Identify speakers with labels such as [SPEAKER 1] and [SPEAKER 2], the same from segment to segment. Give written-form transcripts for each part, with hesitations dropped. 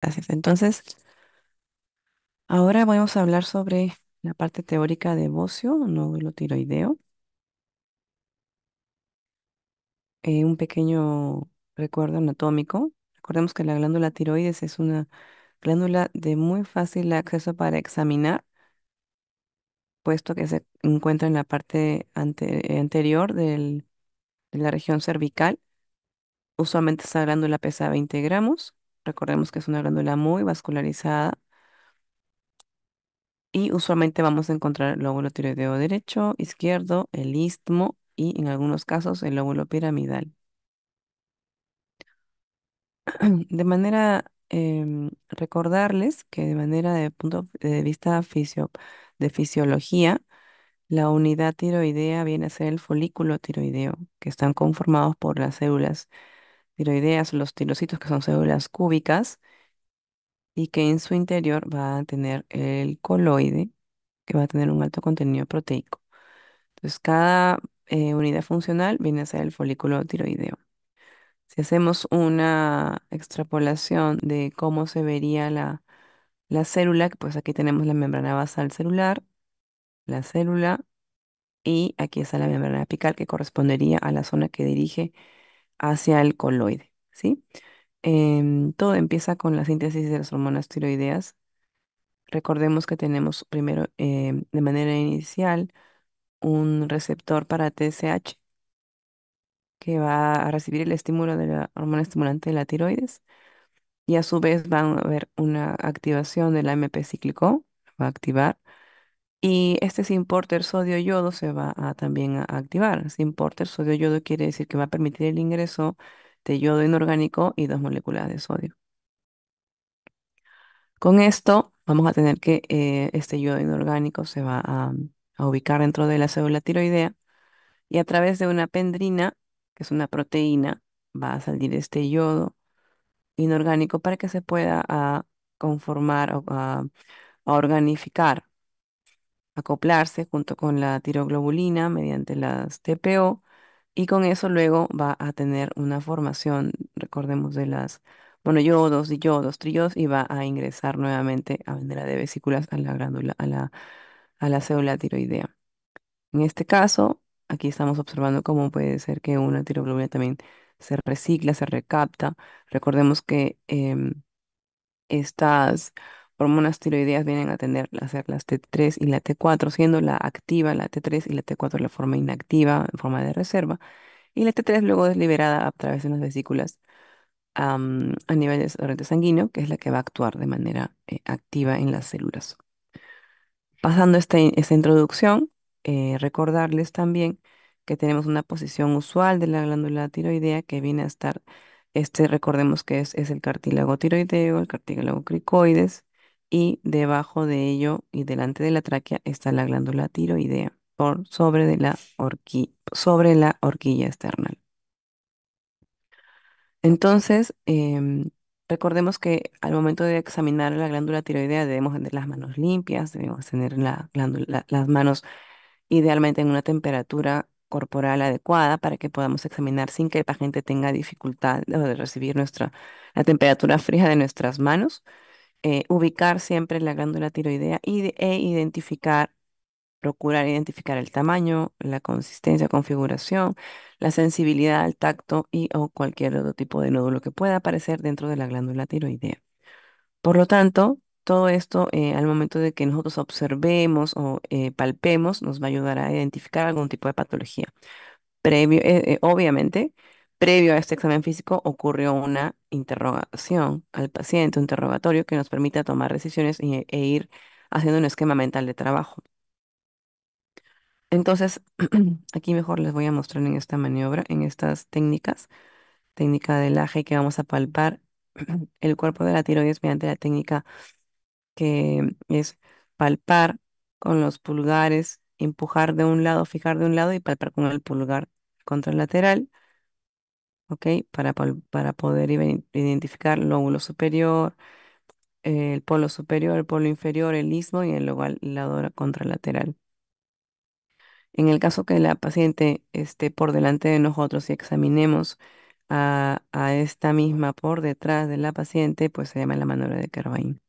[SPEAKER 1] Gracias. Entonces, ahora vamos a hablar sobre la parte teórica de bocio, nódulo tiroideo. Un pequeño recuerdo anatómico. Recordemos que la glándula tiroides es una glándula de muy fácil acceso para examinar, puesto que se encuentra en la parte anterior de la región cervical. Usualmente esta glándula pesa 20 gramos. Recordemos que es una glándula muy vascularizada y usualmente vamos a encontrar el lóbulo tiroideo derecho, izquierdo, el istmo y en algunos casos el lóbulo piramidal. De manera, recordarles que de manera de punto de vista de fisiología, la unidad tiroidea viene a ser el folículo tiroideo, que están conformados por las células tiroideas, los tirocitos, que son células cúbicas, y que en su interior va a tener el coloide, que va a tener un alto contenido proteico. Entonces, cada unidad funcional viene a ser el folículo tiroideo. Si hacemos una extrapolación de cómo se vería la célula, pues aquí tenemos la membrana basal celular, la célula, y aquí está la membrana apical que correspondería a la zona que dirige hacia el coloide, ¿sí? Todo empieza con la síntesis de las hormonas tiroideas. Recordemos que tenemos primero, de manera inicial, un receptor para TSH que va a recibir el estímulo de la hormona estimulante de la tiroides y a su vez va a haber una activación del AMP cíclico, va a activar, y este Syn-Porter sodio-yodo se va a también a activar. Syn-Porter sodio-yodo quiere decir que va a permitir el ingreso de yodo inorgánico y dos moléculas de sodio. Con esto vamos a tener que este yodo inorgánico se va a ubicar dentro de la célula tiroidea y a través de una pendrina, que es una proteína, va a salir este yodo inorgánico para que se pueda conformar o a organificar, acoplarse junto con la tiroglobulina mediante las TPO, y con eso luego va a tener una formación, recordemos, de las monoyodos, diyodos, triyodos, y va a ingresar nuevamente a manera de vesículas a la glándula, a la célula tiroidea. En este caso, aquí estamos observando cómo puede ser que una tiroglobulina también se recicla, se recapta. Recordemos que estas hormonas tiroideas vienen a a ser las T3 y la T4, siendo la activa la T3 y la T4 la forma inactiva en forma de reserva. Y la T3 luego es liberada a través de unas vesículas a nivel de torrente sanguíneo, que es la que va a actuar de manera activa en las células. Pasando esta introducción, recordarles también que tenemos una posición usual de la glándula tiroidea que viene a estar, recordemos que es el cartílago tiroideo, el cartílago cricoides, y debajo de ello y delante de la tráquea está la glándula tiroidea, por sobre de sobre la horquilla externa. Entonces, recordemos que al momento de examinar la glándula tiroidea debemos tener las manos limpias, debemos tener las manos idealmente en una temperatura corporal adecuada para que podamos examinar sin que el paciente tenga dificultad de recibir la temperatura fría de nuestras manos. Ubicar siempre la glándula tiroidea e identificar, procurar identificar el tamaño, la consistencia, configuración, la sensibilidad al tacto y o cualquier otro tipo de nódulo que pueda aparecer dentro de la glándula tiroidea. Por lo tanto, todo esto al momento de que nosotros observemos o palpemos nos va a ayudar a identificar algún tipo de patología. Obviamente, previo a este examen físico ocurrió una interrogación al paciente, un interrogatorio que nos permite tomar decisiones e ir haciendo un esquema mental de trabajo. Entonces, aquí mejor les voy a mostrar en esta maniobra, en estas técnicas, técnica del AGE, que vamos a palpar el cuerpo de la tiroides mediante la técnica que es palpar con los pulgares, empujar de un lado, fijar de un lado y palpar con el pulgar contralateral, ¿ok? Para poder identificar el lóbulo superior, el polo superior, el polo inferior, el istmo y el lado contralateral. En el caso que la paciente esté por delante de nosotros y examinemos a esta misma por detrás de la paciente, pues se llama la maniobra de Carvain.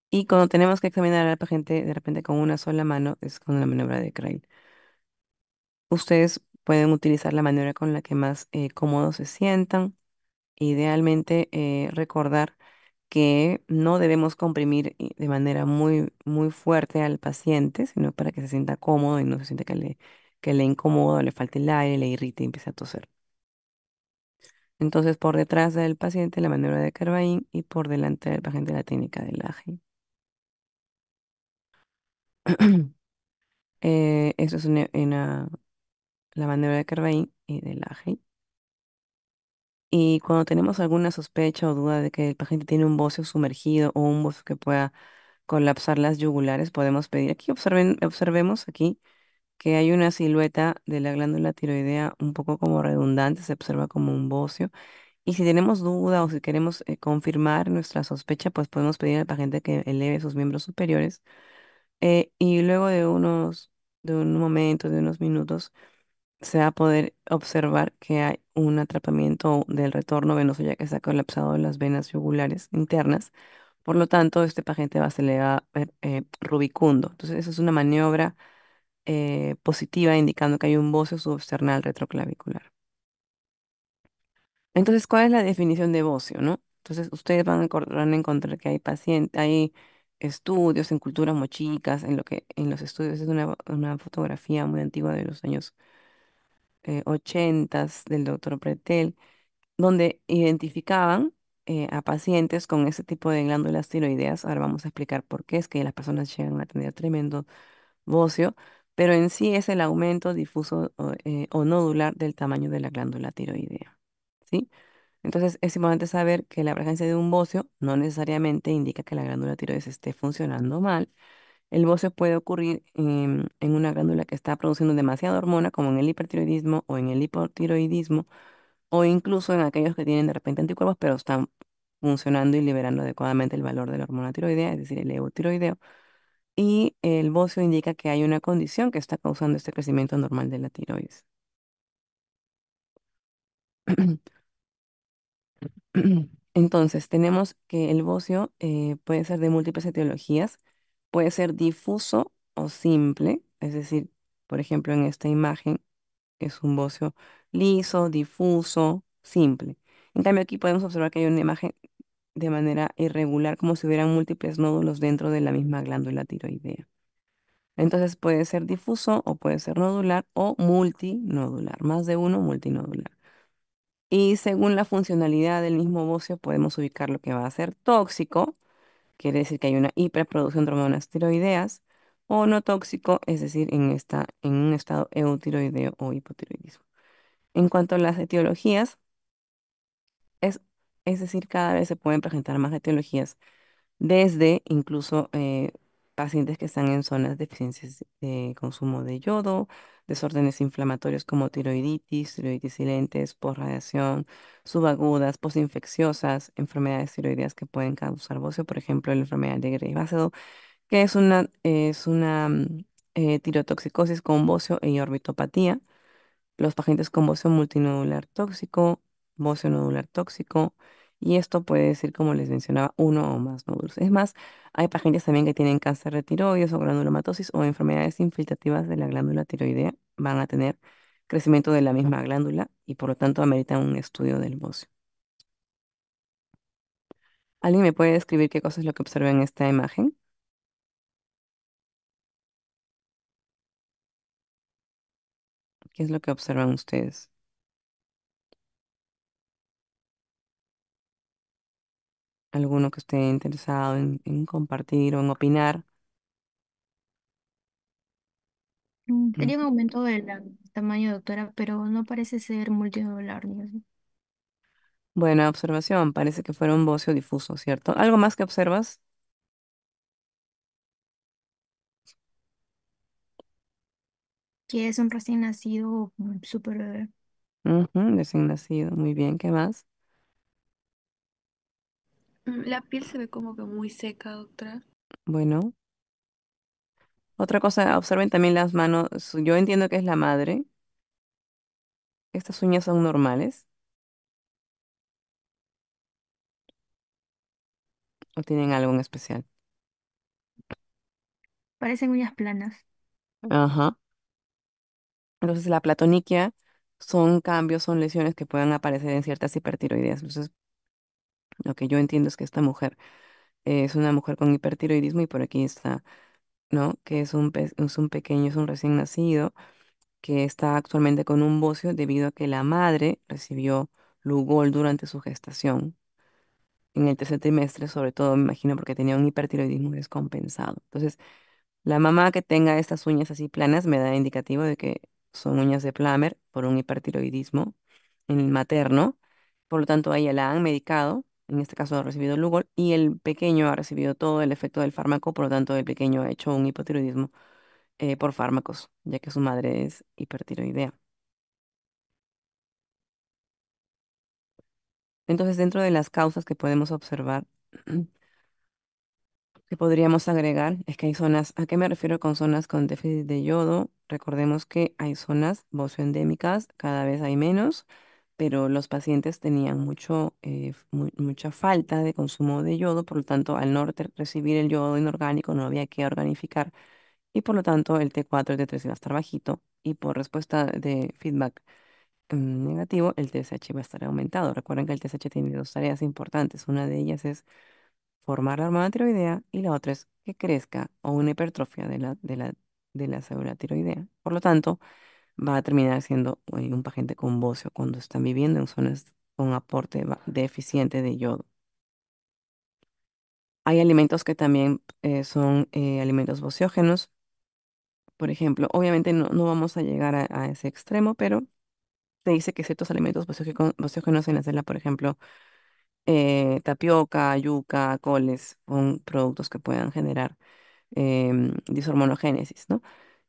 [SPEAKER 1] Y cuando tenemos que examinar a la paciente de repente con una sola mano, es con la maniobra de Crane. Ustedes pueden utilizar la maniobra con la que más cómodos se sientan. Idealmente, recordar que no debemos comprimir de manera muy fuerte al paciente, sino para que se sienta cómodo y no se sienta que le incomoda, le falte el aire, le irrite y empiece a toser. Entonces, por detrás del paciente, la maniobra de Carvain y por delante del paciente, la técnica del aje. Eso es la maniobra de Carvain y del aje. Y cuando tenemos alguna sospecha o duda de que el paciente tiene un bocio sumergido o un bocio que pueda colapsar las yugulares, podemos pedir aquí, observemos aquí que hay una silueta de la glándula tiroidea un poco como redundante, se observa como un bocio. Y si tenemos duda o si queremos confirmar nuestra sospecha, pues podemos pedir al paciente que eleve sus miembros superiores y luego de un momento, de unos minutos, se va a poder observar que hay un atrapamiento del retorno venoso ya que se ha colapsado las venas yugulares internas. Por lo tanto, este paciente se le va a ver rubicundo. Entonces, eso es una maniobra positiva indicando que hay un bocio substernal retroclavicular. Entonces, ¿cuál es la definición de bocio, no? Entonces, ustedes van a encontrar que hay pacientes, hay estudios en culturas mochicas, en los estudios es una fotografía muy antigua de los años 80 del doctor Pretel, donde identificaban a pacientes con ese tipo de glándulas tiroideas. Ahora vamos a explicar por qué es que las personas llegan a tener tremendo bocio, pero en sí es el aumento difuso o nodular del tamaño de la glándula tiroidea. ¿Sí? Entonces es importante saber que la presencia de un bocio no necesariamente indica que la glándula tiroides esté funcionando mal. El bocio puede ocurrir en una glándula que está produciendo demasiada hormona, como en el hipertiroidismo o en el hipotiroidismo, o incluso en aquellos que tienen de repente anticuerpos, pero están funcionando y liberando adecuadamente el valor de la hormona tiroidea, es decir, el eutiroideo. Y el bocio indica que hay una condición que está causando este crecimiento normal de la tiroides. Entonces, tenemos que el bocio puede ser de múltiples etiologías, puede ser difuso o simple, es decir, por ejemplo, en esta imagen es un bocio liso, difuso, simple. En cambio, aquí podemos observar que hay una imagen de manera irregular, como si hubieran múltiples nódulos dentro de la misma glándula tiroidea. Entonces puede ser difuso o puede ser nodular o multinodular, más de uno multinodular. Y según la funcionalidad del mismo bocio podemos ubicar lo que va a ser tóxico, quiere decir que hay una hiperproducción de hormonas tiroideas, o no tóxico, es decir, en un estado eutiroideo o hipotiroidismo. En cuanto a las etiologías, es, es decir, cada vez se pueden presentar más etiologías desde incluso pacientes que están en zonas de deficiencias de consumo de yodo, desórdenes inflamatorios como tiroiditis silentes, posradiación, subagudas, posinfecciosas, enfermedades tiroideas que pueden causar bocio, por ejemplo, la enfermedad de Graves-Basedow, que es una tirotoxicosis con bocio y orbitopatía, los pacientes con bocio multinodular tóxico, bocio nodular tóxico, y esto puede decir, como les mencionaba, uno o más nódulos. Es más, hay pacientes también que tienen cáncer de tiroides o granulomatosis o enfermedades infiltrativas de la glándula tiroidea, van a tener crecimiento de la misma glándula y por lo tanto ameritan un estudio del bocio. ¿Alguien me puede describir qué cosa es lo que observa en esta imagen? ¿Qué es lo que observan ustedes? ¿Alguno que esté interesado en compartir o en opinar?
[SPEAKER 2] Tenía un aumento del tamaño, doctora, pero no parece ser multinodular ni así.
[SPEAKER 1] Buena observación, parece que fuera un bocio difuso, ¿cierto? ¿Algo más que observas?
[SPEAKER 2] Que es un recién nacido súper bebé.
[SPEAKER 1] Ujú, recién nacido, muy bien, ¿qué más?
[SPEAKER 3] La piel se ve como que muy seca, doctora.
[SPEAKER 1] Bueno, otra cosa, observen también las manos, yo entiendo que es la madre, ¿Estas uñas son normales o tienen algo en especial?
[SPEAKER 2] Parecen uñas planas.
[SPEAKER 1] Ajá. Entonces, la platoniquia son cambios, son lesiones que puedan aparecer en ciertas hipertiroideas. Entonces, lo que yo entiendo es que esta mujer es una mujer con hipertiroidismo y por aquí está, ¿no? Que es un pequeño, es un recién nacido que está actualmente con un bocio debido a que la madre recibió Lugol durante su gestación. En el tercer trimestre, sobre todo, me imagino, porque tenía un hipertiroidismo descompensado. Entonces, la mamá que tenga estas uñas así planas me da indicativo de que son uñas de Plummer por un hipertiroidismo en el materno. Por lo tanto, a ella la han medicado. En este caso ha recibido Lugol y el pequeño ha recibido todo el efecto del fármaco. Por lo tanto, el pequeño ha hecho un hipotiroidismo por fármacos, ya que su madre es hipertiroidea. Entonces, dentro de las causas que podemos observar, que podríamos agregar es que hay zonas, ¿a qué me refiero con zonas con déficit de yodo? Recordemos que hay zonas bocioendémicas, cada vez hay menos, pero los pacientes tenían mucha falta de consumo de yodo, por lo tanto, al no recibir el yodo inorgánico no había que organificar y por lo tanto el T4 y el T3 iba a estar bajito y por respuesta de feedback negativo, el TSH va a estar aumentado. Recuerden que el TSH tiene dos tareas importantes, una de ellas es formar la hormona tiroidea y la otra es que crezca o una hipertrofia de la célula tiroidea. Por lo tanto, va a terminar siendo un paciente con bocio cuando están viviendo en zonas con aporte deficiente de yodo. Hay alimentos que también son alimentos bociógenos. Por ejemplo, obviamente no vamos a llegar a ese extremo, pero se dice que ciertos alimentos bociógenos en la célula, por ejemplo, tapioca, yuca, coles, son productos que puedan generar dishormonogénesis, ¿no?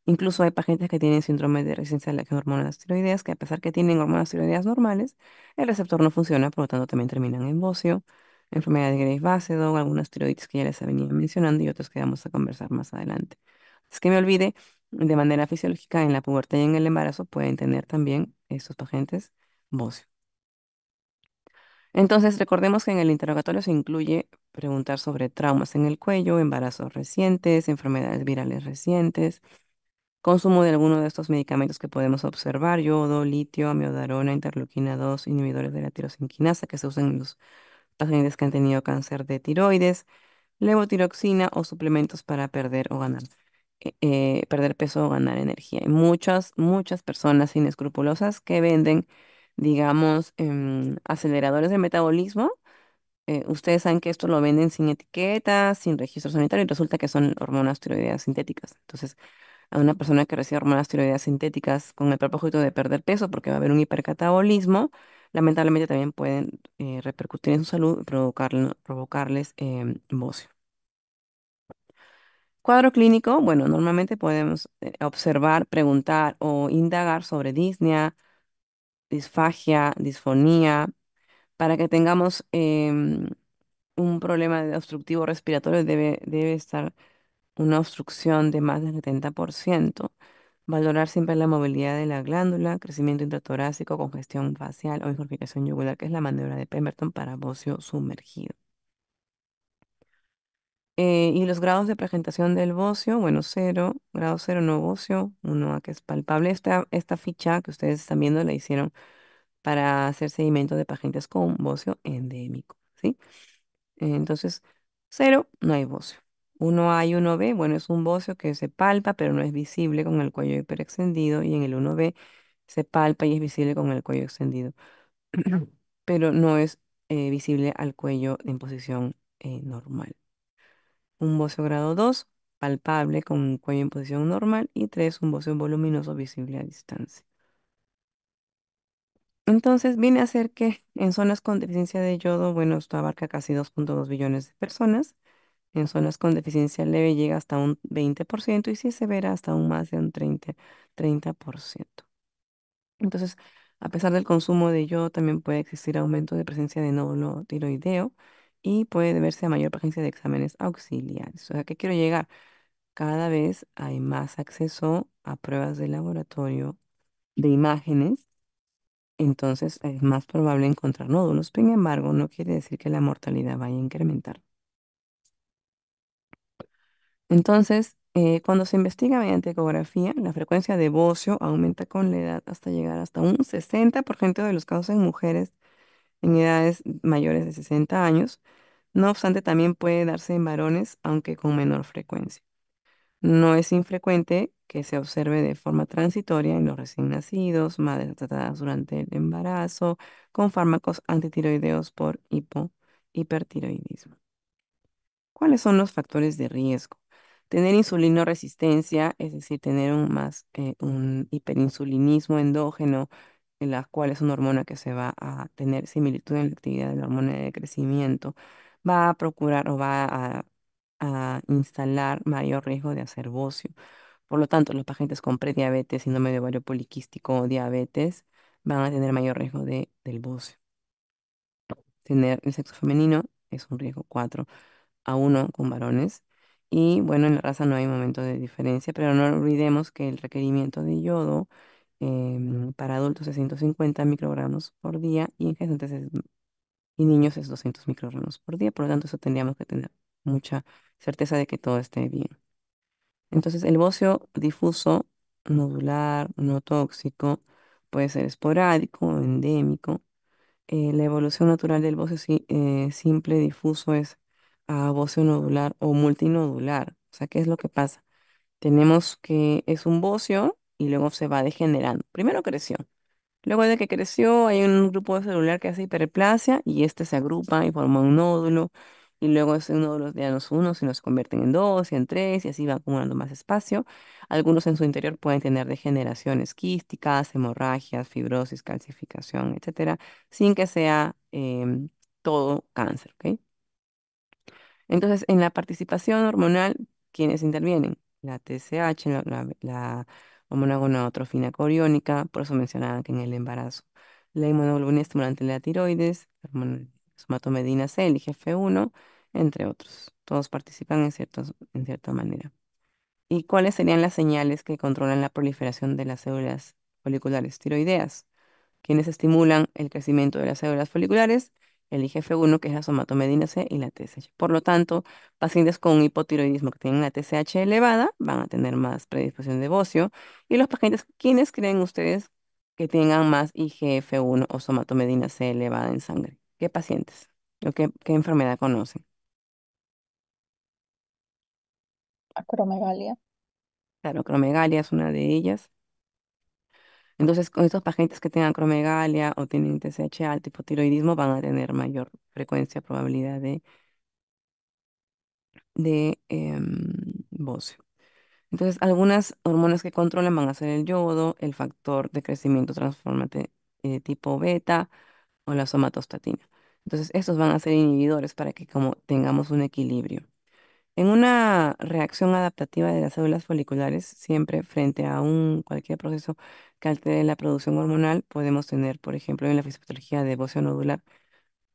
[SPEAKER 1] Incluso hay pacientes que tienen síndrome de resistencia a las hormonas tiroideas, que a pesar que tienen hormonas tiroideas normales, el receptor no funciona, por lo tanto también terminan en bocio, enfermedad de Graves-Basedow, algunas tiroides que ya les venía mencionando y otros que vamos a conversar más adelante. Es que me olvide, de manera fisiológica, en la pubertad y en el embarazo pueden tener también estos pacientes bocio. Entonces, recordemos que en el interrogatorio se incluye preguntar sobre traumas en el cuello, embarazos recientes, enfermedades virales recientes, consumo de alguno de estos medicamentos que podemos observar, yodo, litio, amiodarona, interleuquina 2, inhibidores de la tirosinquinasa que se usan en los pacientes que han tenido cáncer de tiroides, levotiroxina o suplementos para perder o ganar, perder peso o ganar energía. Hay muchas personas inescrupulosas que venden, digamos, aceleradores de metabolismo. Ustedes saben que esto lo venden sin etiqueta, sin registro sanitario y resulta que son hormonas tiroideas sintéticas. Entonces, a una persona que recibe hormonas tiroideas sintéticas con el propósito de perder peso porque va a haber un hipercatabolismo, lamentablemente también pueden repercutir en su salud y provocarles bocio. Cuadro clínico, bueno, normalmente podemos observar, preguntar o indagar sobre disnea, disfagia, disfonía, para que tengamos un problema de obstructivo respiratorio debe estar una obstrucción de más del 70%. Valorar siempre la movilidad de la glándula, crecimiento intratorácico, congestión facial o incorporación yugular, que es la maniobra de Pemberton para bocio sumergido. Y los grados de presentación del bocio, bueno, cero, grado cero no bocio, uno a que es palpable. Esta ficha que ustedes están viendo la hicieron para hacer seguimiento de pacientes con bocio endémico, ¿sí? Entonces, cero, no hay bocio. Uno A y uno B, bueno, es un bocio que se palpa, pero no es visible con el cuello hiperextendido. Y en el uno B se palpa y es visible con el cuello extendido, pero no es visible al cuello en posición normal. Un bocio grado 2 palpable con un cuello en posición normal. Y 3 un bocio voluminoso visible a distancia. Entonces, viene a ser que en zonas con deficiencia de yodo, bueno, esto abarca casi 2,2 billones de personas. En zonas con deficiencia leve llega hasta un 20% y si es severa hasta un más de un 30%. Entonces, a pesar del consumo de yodo, también puede existir aumento de presencia de nódulo tiroideo y puede deberse a mayor presencia de exámenes auxiliares. O sea, ¿qué quiero llegar? Cada vez hay más acceso a pruebas de laboratorio, de imágenes entonces es más probable encontrar nódulos. Sin embargo, no quiere decir que la mortalidad vaya a incrementar. Entonces, cuando se investiga mediante ecografía, la frecuencia de bocio aumenta con la edad hasta llegar hasta un 60% de los casos en mujeres en edades mayores de 60 años. No obstante, también puede darse en varones, aunque con menor frecuencia. No es infrecuente que se observe de forma transitoria en los recién nacidos, madres tratadas durante el embarazo, con fármacos antitiroideos por hipertiroidismo. ¿Cuáles son los factores de riesgo? Tener insulinoresistencia, es decir, tener un hiperinsulinismo endógeno, en la cual es una hormona que se va a tener similitud en la actividad de la hormona de crecimiento, va a procurar o a instalar mayor riesgo de hacer bocio. Por lo tanto, los pacientes con prediabetes, síndrome de ovario poliquístico o diabetes van a tener mayor riesgo del bocio. Tener el sexo femenino es un riesgo 4-1 con varones. Y bueno, en la raza no hay momento de diferencia, pero no olvidemos que el requerimiento de yodo para adultos es 150 microgramos por día y en gestantes y niños es 200 microgramos por día. Por lo tanto, eso tendríamos que tener mucha certeza de que todo esté bien. Entonces, el bocio difuso, nodular, no tóxico, puede ser esporádico o endémico. La evolución natural del bocio simple difuso es a bocio nodular o multinodular. O sea, ¿qué es lo que pasa? Tenemos que es un bocio y luego se va degenerando. Primero creció. Luego de que creció, hay un grupo celular que hace hiperplasia y este se agrupa y forma un nódulo. Y luego ese nódulo ya no es uno, sino se convierten en dos y en tres y así va acumulando más espacio. Algunos en su interior pueden tener degeneraciones quísticas, hemorragias, fibrosis, calcificación, etcétera, sin que sea todo cáncer, ¿ok? Entonces, en la participación hormonal, ¿quiénes intervienen? La TSH, la hormona gonadotrofina coriónica, por eso mencionaba que en el embarazo. La inmunoglobulina estimulante de la tiroides, la hormona somatomedina C, el IGF-1, entre otros. Todos participan en cierta manera. ¿Y cuáles serían las señales que controlan la proliferación de las células foliculares tiroideas? Quienes estimulan el crecimiento de las células foliculares, el IGF-1, que es la somatomedina C, y la TSH. Por lo tanto, pacientes con hipotiroidismo que tienen la TSH elevada van a tener más predisposición de bocio. Y los pacientes, ¿quiénes creen ustedes que tengan más IGF-1 o somatomedina C elevada en sangre? ¿Qué pacientes? ¿O qué enfermedad conocen?
[SPEAKER 4] Acromegalia.
[SPEAKER 1] Claro, acromegalia es una de ellas. Entonces, con estos pacientes que tengan acromegalia o tienen TSH alto, hipotiroidismo, van a tener mayor frecuencia, probabilidad de bocio. Entonces, algunas hormonas que controlan van a ser el yodo, el factor de crecimiento transformante tipo beta o la somatostatina. Entonces, estos van a ser inhibidores para que como tengamos un equilibrio. En una reacción adaptativa de las células foliculares, siempre frente a cualquier proceso que altere la producción hormonal, podemos tener, por ejemplo, en la fisiopatología de bocio nodular,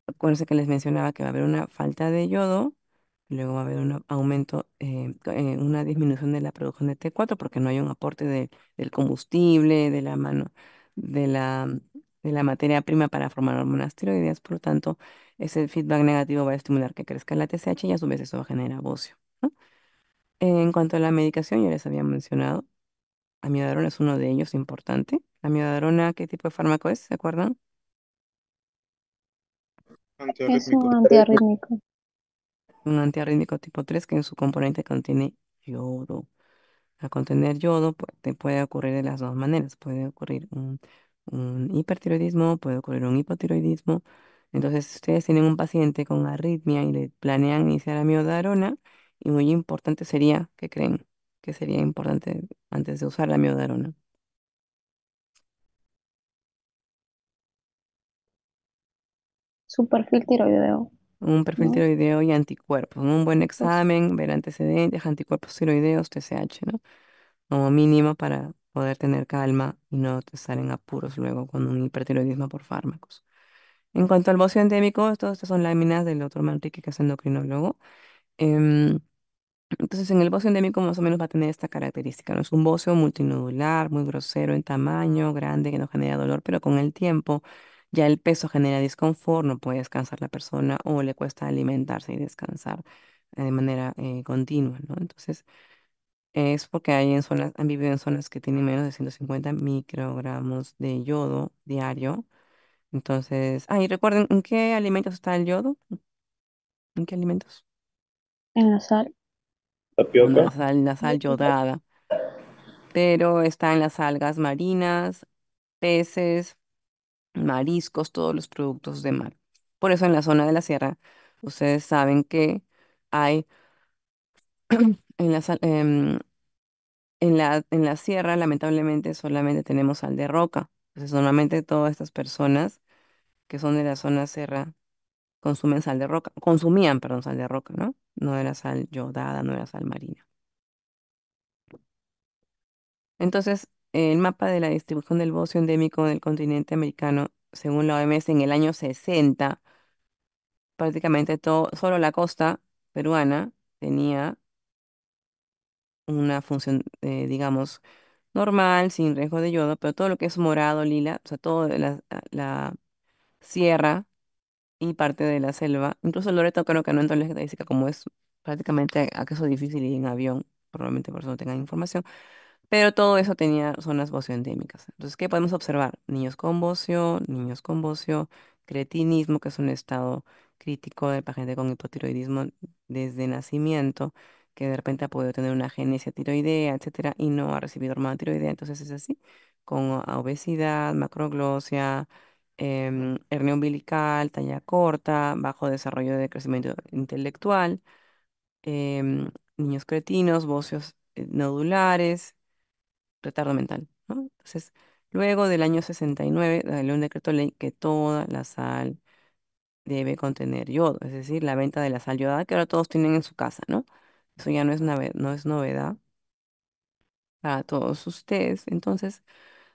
[SPEAKER 1] acuérdense que les mencionaba que va a haber una falta de yodo, luego va a haber un aumento, una disminución de la producción de T4 porque no hay un aporte del combustible, de la mano, de la, de la materia prima para formar hormonas tiroideas. Por lo tanto, ese feedback negativo va a estimular que crezca la TSH y a su vez eso va a generar bocio, ¿no? En cuanto a la medicación, ya les había mencionado, amiodarona es uno de ellos importante. La amiodarona, ¿qué tipo de fármaco es? ¿Se acuerdan?
[SPEAKER 4] Es
[SPEAKER 5] Antiarrítmico.
[SPEAKER 4] un antiarrítmico.
[SPEAKER 1] Un antiarrítmico tipo 3 que en su componente contiene yodo. Al contener yodo, te puede ocurrir de las dos maneras. Puede ocurrir un hipertiroidismo, puede ocurrir un hipotiroidismo. Entonces, si ustedes tienen un paciente con arritmia y le planean iniciar amiodarona, y muy importante sería, ¿qué creen? Que sería importante antes de usar la amiodarona.
[SPEAKER 4] Su perfil tiroideo,
[SPEAKER 1] Un perfil
[SPEAKER 4] ¿no?
[SPEAKER 1] tiroideo y anticuerpos. Un buen
[SPEAKER 4] Pues,
[SPEAKER 1] examen, ver antecedentes, anticuerpos tiroideos, TSH, ¿no? Como mínimo para poder tener calma y no estar en apuros luego con un hipertiroidismo por fármacos. En cuanto al bocio endémico, todas estas son láminas del doctor Manrique, que es endocrinólogo. Em, Entonces, en el bocio endémico más o menos va a tener esta característica, ¿no? Es un bocio multinodular, muy grosero en tamaño, grande, que no genera dolor, pero con el tiempo ya el peso genera disconfort, no puede descansar la persona o le cuesta alimentarse y descansar de manera continua, ¿no? Entonces, es porque han vivido en zonas que tienen menos de 150 microgramos de yodo diario. Entonces, y recuerden, ¿en qué alimentos está el yodo? ¿En qué alimentos?
[SPEAKER 4] En la sal.
[SPEAKER 1] Bueno,
[SPEAKER 5] Tapioca.
[SPEAKER 1] la sal yodada, pero está en las algas marinas, peces, mariscos, todos los productos de mar. Por eso en la zona de la sierra, ustedes saben que hay en la, en la sierra, lamentablemente, solamente tenemos sal de roca. Entonces, normalmente todas estas personas que son de la zona sierra consumen sal de roca, consumían, perdón, sal de roca, ¿no? No era sal yodada, no era sal marina. Entonces, el mapa de la distribución del bocio endémico del continente americano, según la OMS, en el año 60, prácticamente todo, solo la costa peruana tenía una función, digamos, normal, sin riesgo de yodo, pero todo lo que es morado, lila, o sea, toda la sierra y parte de la selva, incluso Loreto creo que no entra en la estadística, como es prácticamente acceso difícil y en avión, probablemente por eso no tengan información. Pero todo eso tenía zonas bocioendémicas. Entonces, ¿qué podemos observar? Niños con bocio, cretinismo, que es un estado crítico de paciente con hipotiroidismo desde nacimiento, que de repente ha podido tener una agenesia tiroidea, etcétera, y no ha recibido hormona tiroidea. Entonces es así, con obesidad, macroglosia, hernia umbilical, talla corta, bajo desarrollo de crecimiento intelectual, niños cretinos, bocios nodulares, retardo mental, ¿no? Entonces, luego del año 69, salió un decreto ley que toda la sal debe contener yodo, es decir, la venta de la sal yodada que ahora todos tienen en su casa, ¿no? Eso ya no es novedad para todos ustedes. Entonces,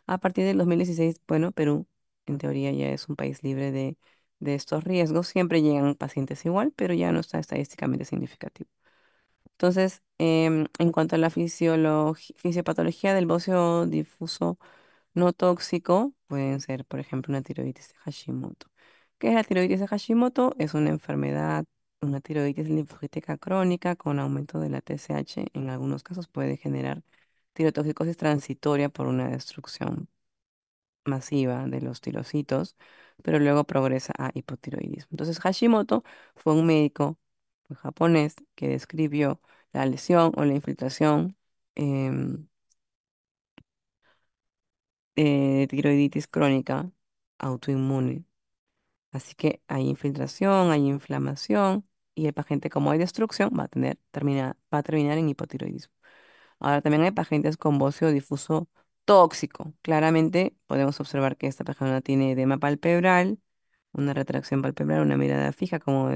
[SPEAKER 1] a partir del 2016, bueno, Perú en teoría ya es un país libre de estos riesgos. Siempre llegan pacientes igual, pero ya no está estadísticamente significativo. Entonces, en cuanto a la fisiopatología del bocio difuso no tóxico, pueden ser, por ejemplo, una tiroides de Hashimoto. ¿Qué es la tiroides de Hashimoto? Es una enfermedad, una tiroides linfocítica crónica con aumento de la TSH. En algunos casos puede generar tirotoxicosis transitoria por una destrucción masiva de los tirocitos, pero luego progresa a hipotiroidismo. Entonces, Hashimoto fue un médico japonés que describió la lesión o la infiltración em, de tiroiditis crónica autoinmune. Así que hay infiltración, hay inflamación y el paciente, como hay destrucción, va a terminar en hipotiroidismo. Ahora también hay pacientes con bocio difuso tóxico. Claramente podemos observar que esta persona tiene edema palpebral, una retracción palpebral, una mirada fija como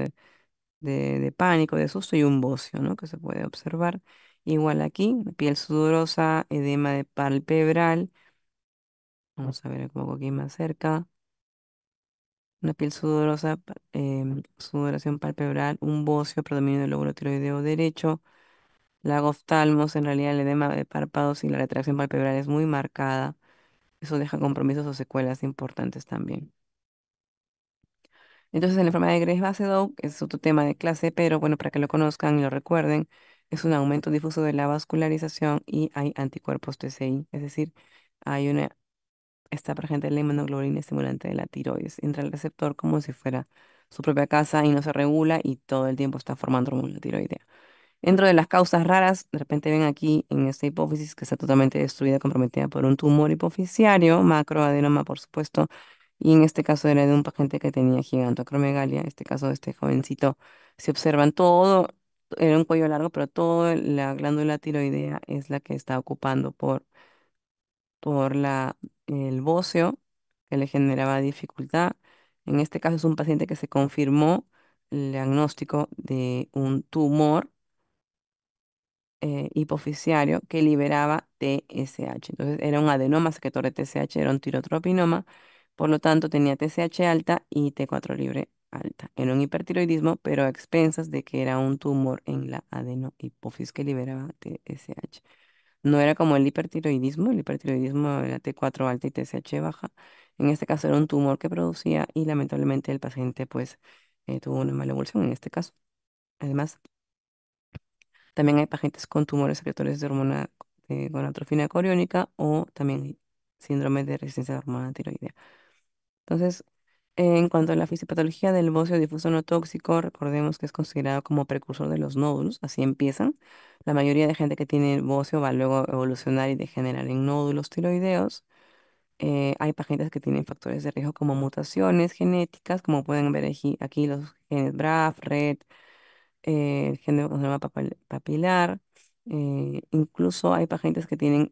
[SPEAKER 1] de pánico, de susto y un bocio, ¿no? Que se puede observar. Igual aquí, piel sudorosa, edema de palpebral. Vamos a ver un poco aquí más cerca. Una piel sudorosa, sudoración palpebral, un bocio, predominio del lóbulo tiroideo derecho, lagoftalmos, en realidad el edema de párpados y la retracción palpebral es muy marcada. Eso deja compromisos o secuelas importantes también. Entonces, en la enfermedad de Graves-Basedow es otro tema de clase, pero bueno, para que lo conozcan y lo recuerden, es un aumento difuso de la vascularización y hay anticuerpos TCI, es decir, hay una está presente la inmunoglobulina estimulante de la tiroides. Entra al receptor como si fuera su propia casa y no se regula y todo el tiempo está formando hormona tiroidea. Dentro de las causas raras, de repente ven aquí en esta hipófisis que está totalmente destruida, comprometida por un tumor hipofisiario, macroadenoma, por supuesto, y en este caso era de un paciente que tenía gigantoacromegalia, en este caso de este jovencito, se observan todo, era un cuello largo, pero toda la glándula tiroidea es la que está ocupando por el bóceo que le generaba dificultad. En este caso es un paciente que se confirmó el diagnóstico de un tumor hipofisiario que liberaba TSH. Entonces era un adenoma secretor de TSH, era un tirotropinoma, por lo tanto tenía TSH alta y T4 libre alta. Era un hipertiroidismo, pero a expensas de que era un tumor en la adenohipófisis que liberaba TSH. No era como el hipertiroidismo era T4 alta y TSH baja. En este caso era un tumor que producía y lamentablemente el paciente pues tuvo una mala evolución en este caso. Además, también hay pacientes con tumores secretores de hormona gonatrofina coriónica o también síndrome de resistencia a la hormona tiroidea. Entonces, en cuanto a la fisiopatología del bócio difuso no tóxico, recordemos que es considerado como precursor de los nódulos, así empiezan. La mayoría de gente que tiene bócio va luego a evolucionar y degenerar en nódulos tiroideos. Hay pacientes que tienen factores de riesgo como mutaciones genéticas, como pueden ver aquí los genes BRAF, RET, el gen de carcinoma papilar. Incluso hay pacientes que tienen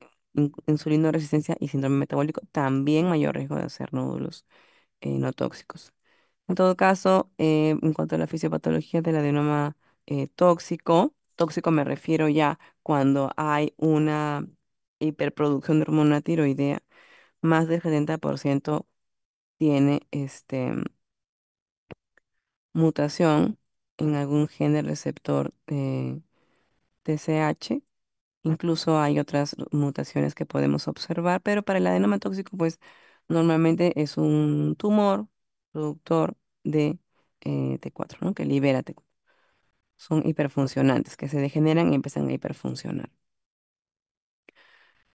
[SPEAKER 1] insulino resistencia y síndrome metabólico, también mayor riesgo de hacer nódulos no tóxicos. En todo caso, en cuanto a la fisiopatología del adenoma tóxico, tóxico me refiero ya cuando hay una hiperproducción de hormona tiroidea, más del 70% tiene mutación en algún gen del receptor TSH. Incluso hay otras mutaciones que podemos observar, pero para el adenoma tóxico, pues normalmente es un tumor productor de T4, ¿no? Que libera T4. Son hiperfuncionantes, que se degeneran y empiezan a hiperfuncionar.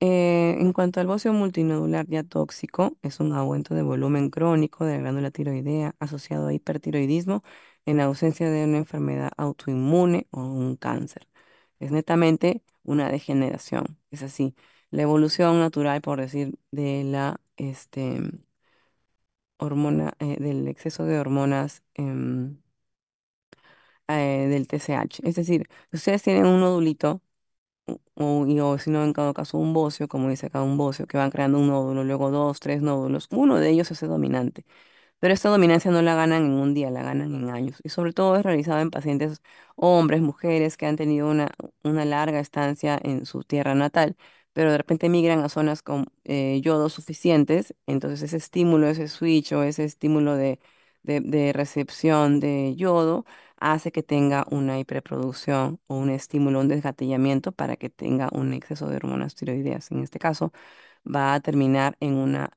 [SPEAKER 1] En cuanto al bocio multinodular ya tóxico, es un aumento de volumen crónico de la glándula tiroidea asociado a hipertiroidismo en la ausencia de una enfermedad autoinmune o un cáncer. Es netamente una degeneración. Es así, la evolución natural, por decir, de la hormona, del exceso de hormonas del TSH. Es decir, si ustedes tienen un nodulito, o si no, en cada caso, un bocio, como dice acá, un bocio, que van creando un nódulo, luego dos, tres nódulos, uno de ellos es el dominante. Pero esta dominancia no la ganan en un día, la ganan en años. Y sobre todo es realizado en pacientes hombres, mujeres que han tenido una larga estancia en su tierra natal, pero de repente migran a zonas con yodo suficientes. Entonces ese estímulo, ese switch o ese estímulo de recepción de yodo hace que tenga una hiperproducción o un estímulo, un desgatillamiento para que tenga un exceso de hormonas tiroideas. En este caso va a terminar en una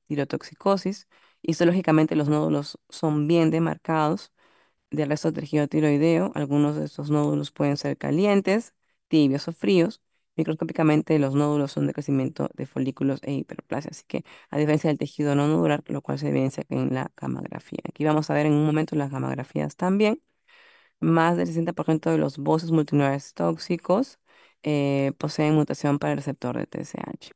[SPEAKER 1] tirotoxicosis. Histológicamente los nódulos son bien demarcados del resto del tejido tiroideo. Algunos de estos nódulos pueden ser calientes, tibios o fríos. Microscópicamente los nódulos son de crecimiento de folículos e hiperplasia, así que a diferencia del tejido no nodular, lo cual se evidencia en la gamografía. Aquí vamos a ver en un momento las gamografías también. Más del 60% de los bocios multinodulares tóxicos poseen mutación para el receptor de TSH.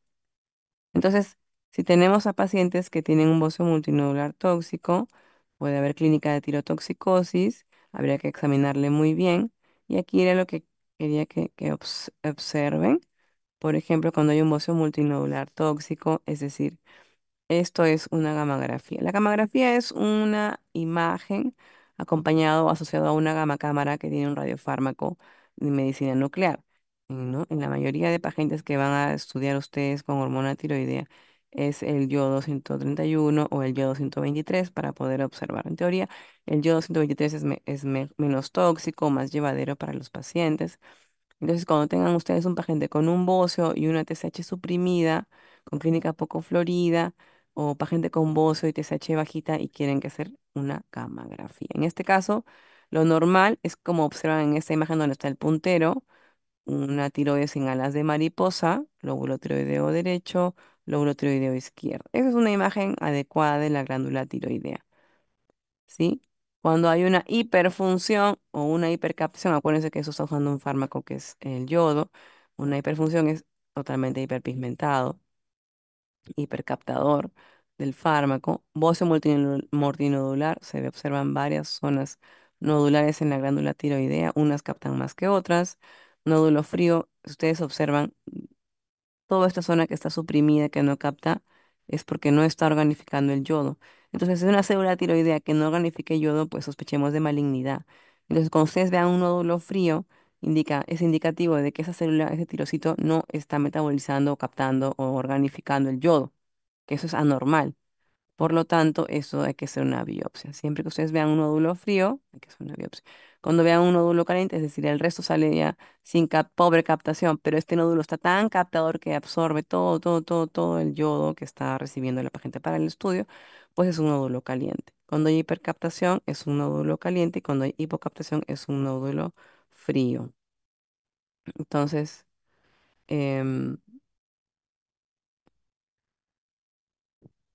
[SPEAKER 1] Entonces, si tenemos a pacientes que tienen un bocio multinodular tóxico, puede haber clínica de tirotoxicosis, habría que examinarle muy bien. Y aquí era lo que quería que observen. Por ejemplo, cuando hay un bocio multinodular tóxico, es decir, esto es una gamografía. La gamografía es una imagen acompañado o asociado a una gamacámara que tiene un radiofármaco de medicina nuclear, ¿no? En la mayoría de pacientes que van a estudiar ustedes con hormona tiroidea es el yodo 131 o el yodo 123 para poder observar. En teoría, el yodo 123 menos tóxico, más llevadero para los pacientes. Entonces, cuando tengan ustedes un paciente con un bocio y una TSH suprimida, con clínica poco florida, o paciente con bocio y TSH bajita y quieren que hacer una gammagrafía. En este caso, lo normal es como observan en esta imagen donde está el puntero, una tiroides sin alas de mariposa, lóbulo tiroideo derecho, lóbulo tiroideo izquierdo. Esa es una imagen adecuada de la glándula tiroidea. ¿Sí? Cuando hay una hiperfunción o una hipercaptación, acuérdense que eso está usando un fármaco que es el yodo, una hiperfunción es totalmente hiperpigmentado, hipercaptador del fármaco. Bocio multinodular, se observan varias zonas nodulares en la glándula tiroidea, unas captan más que otras. Nódulo frío, ustedes observan toda esta zona que está suprimida, que no capta, es porque no está organificando el yodo. Entonces, si es una célula tiroidea que no organifique yodo, pues sospechemos de malignidad. Entonces, cuando ustedes vean un nódulo frío, es indicativo de que esa célula, ese tirocito, no está metabolizando, captando o organificando el yodo, que eso es anormal. Por lo tanto, eso hay que hacer una biopsia. Siempre que ustedes vean un nódulo frío, hay que hacer una biopsia. Cuando vean un nódulo caliente, es decir, el resto sale ya sin pobre captación, pero este nódulo está tan captador que absorbe todo el yodo que está recibiendo la paciente para el estudio, pues es un nódulo caliente. Cuando hay hipercaptación, es un nódulo caliente y cuando hay hipocaptación, es un nódulo frío. Entonces, em,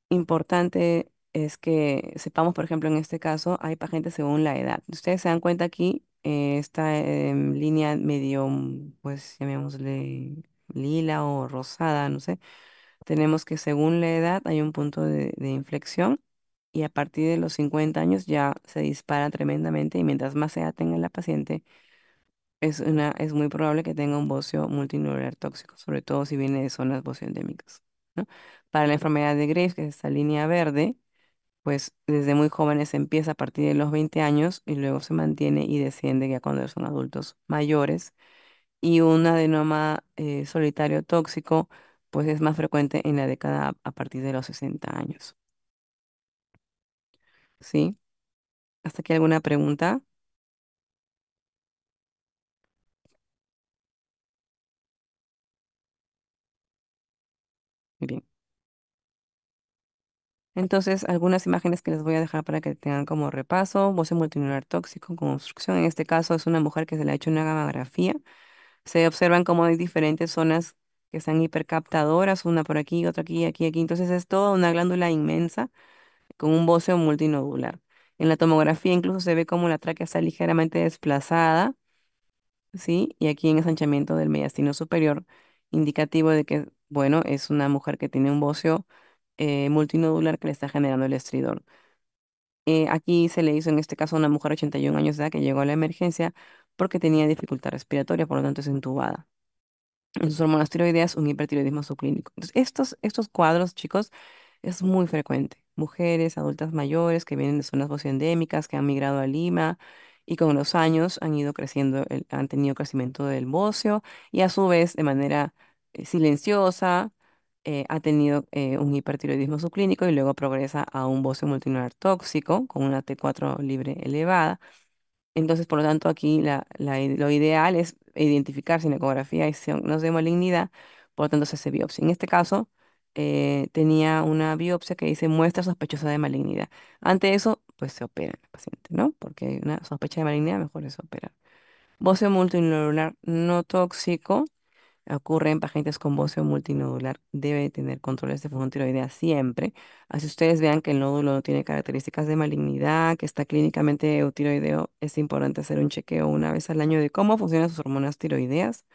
[SPEAKER 1] importante es que sepamos, por ejemplo, en este caso, hay pacientes según la edad. Ustedes se dan cuenta aquí, esta línea medio, pues llamémosle lila o rosada, no sé. Tenemos que según la edad hay un punto de inflexión y a partir de los 50 años ya se dispara tremendamente y mientras más edad tenga la paciente, es muy probable que tenga un bocio multinodular tóxico, sobre todo si viene de zonas bocioendémicas, ¿no? Para la enfermedad de Graves, que es esta línea verde, pues desde muy jóvenes empieza a partir de los 20 años y luego se mantiene y desciende ya cuando son adultos mayores. Y un adenoma solitario tóxico, pues es más frecuente en la década a partir de los 60 años. ¿Sí? ¿Hasta aquí alguna pregunta? Muy bien. Entonces, algunas imágenes que les voy a dejar para que tengan como repaso. Boce multinodular tóxico con obstrucción. En este caso es una mujer que se le ha hecho una gamografía. Se observan como hay diferentes zonas que están hipercaptadoras, una por aquí, otra aquí, aquí, aquí. Entonces es toda una glándula inmensa con un bóceo multinodular. En la tomografía incluso se ve como la tráquea está ligeramente desplazada, ¿sí? Y aquí en ensanchamiento del mediastino superior, indicativo de que, bueno, es una mujer que tiene un bóceo multinodular que le está generando el estridor. Aquí se le hizo en este caso a una mujer de 81 años de edad que llegó a la emergencia porque tenía dificultad respiratoria, por lo tanto es intubada en sus hormonas tiroideas un hipertiroidismo subclínico. Entonces, estos cuadros, chicos, es muy frecuente. Mujeres, adultas mayores que vienen de zonas socioendémicas, que han migrado a Lima y con los años han ido creciendo, han tenido crecimiento del bocio y a su vez, de manera silenciosa, ha tenido un hipertiroidismo subclínico y luego progresa a un bocio multinodular tóxico con una T4 libre elevada. Entonces, por lo tanto, aquí lo ideal es identificar si en la ecografía hay signos de malignidad, por lo tanto se hace biopsia. En este caso, tenía una biopsia que dice muestra sospechosa de malignidad. Ante eso, pues se opera el paciente, ¿no? Porque hay una sospecha de malignidad, mejor es operar. Bocio multinodular no tóxico. Ocurre en pacientes con bocio multinodular. Debe tener controles de función tiroidea siempre. Así ustedes vean que el nódulo no tiene características de malignidad, que está clínicamente eutiroideo, es importante hacer un chequeo una vez al año de cómo funcionan sus hormonas tiroideas.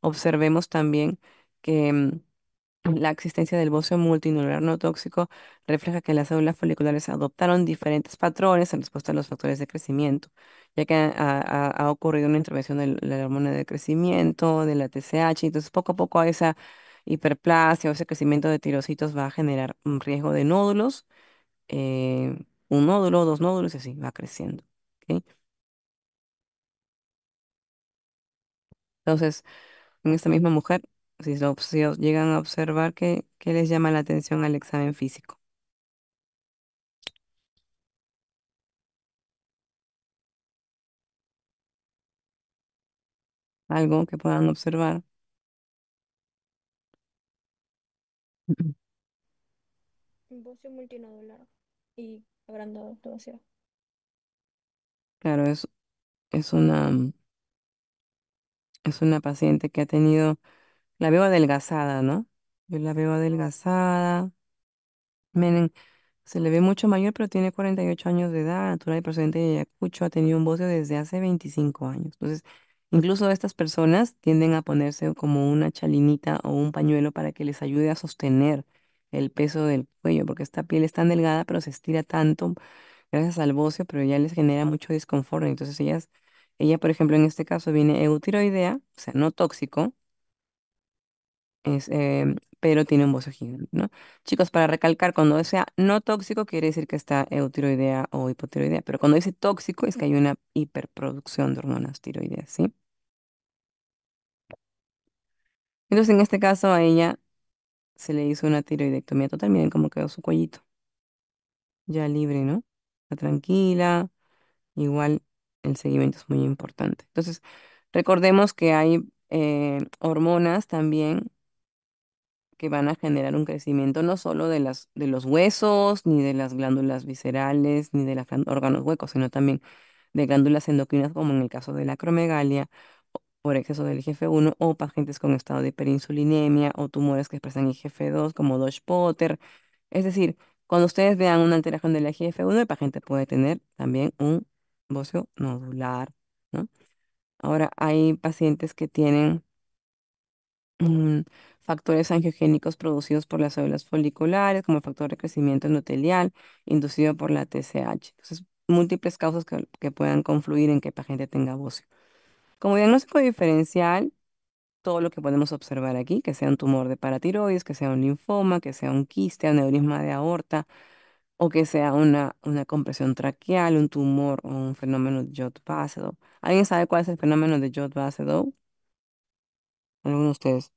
[SPEAKER 1] Observemos también que la existencia del bocio multinodular no tóxico refleja que las células foliculares adoptaron diferentes patrones en respuesta a los factores de crecimiento, ya que ha ocurrido una intervención de la hormona de crecimiento, de la TSH, entonces poco a poco esa hiperplasia o ese crecimiento de tirocitos va a generar un riesgo de nódulos, un nódulo, dos nódulos y así va creciendo. ¿Ok? Entonces, en esta misma mujer, si llegan a observar que les llama la atención al examen físico. Algo que puedan observar.
[SPEAKER 2] Un bocio multinodular y agrandado demasiado.
[SPEAKER 1] Claro, es una, es una paciente que ha tenido, la veo adelgazada, ¿no? Yo la veo adelgazada. Miren, se le ve mucho mayor, pero tiene 48 años de edad, natural y procedente de Ayacucho, ha tenido un bocio desde hace 25 años. Entonces, incluso estas personas tienden a ponerse como una chalinita o un pañuelo para que les ayude a sostener el peso del cuello, porque esta piel es tan delgada, pero se estira tanto gracias al bocio, pero ya les genera mucho disconfort. Entonces, ella, por ejemplo, en este caso viene eutiroidea, o sea, no tóxico, pero tiene un bozo gigante, ¿no? Chicos, para recalcar, cuando sea no tóxico quiere decir que está eutiroidea o hipotiroidea, pero cuando dice tóxico es que hay una hiperproducción de hormonas tiroideas, ¿sí? Entonces, en este caso a ella se le hizo una tiroidectomía total, miren cómo quedó su cuellito. ya libre, ¿no? Está tranquila, igual el seguimiento es muy importante. Entonces, recordemos que hay hormonas también que van a generar un crecimiento no solo de los huesos, ni de las glándulas viscerales, ni de los órganos huecos, sino también de glándulas endocrinas, como en el caso de la acromegalia, por exceso del IGF-1, o pacientes con estado de hiperinsulinemia, o tumores que expresan IGF-2, como Dodge-Potter. Es decir, cuando ustedes vean una alteración del IGF-1, el paciente puede tener también un bocio nodular, ¿no? Ahora, hay pacientes que tienen mm, factores angiogénicos producidos por las células foliculares, como el factor de crecimiento endotelial inducido por la TSH. Entonces, múltiples causas que puedan confluir en que el paciente tenga bocio. Como diagnóstico diferencial, todo lo que podemos observar aquí, que sea un tumor de paratiroides, que sea un linfoma, que sea un quiste, aneurisma de aorta, o que sea una compresión traqueal, un tumor o un fenómeno de Jod-Basedow. ¿Alguien sabe cuál es el fenómeno de Jod-Basedow? ¿Alguno de ustedes?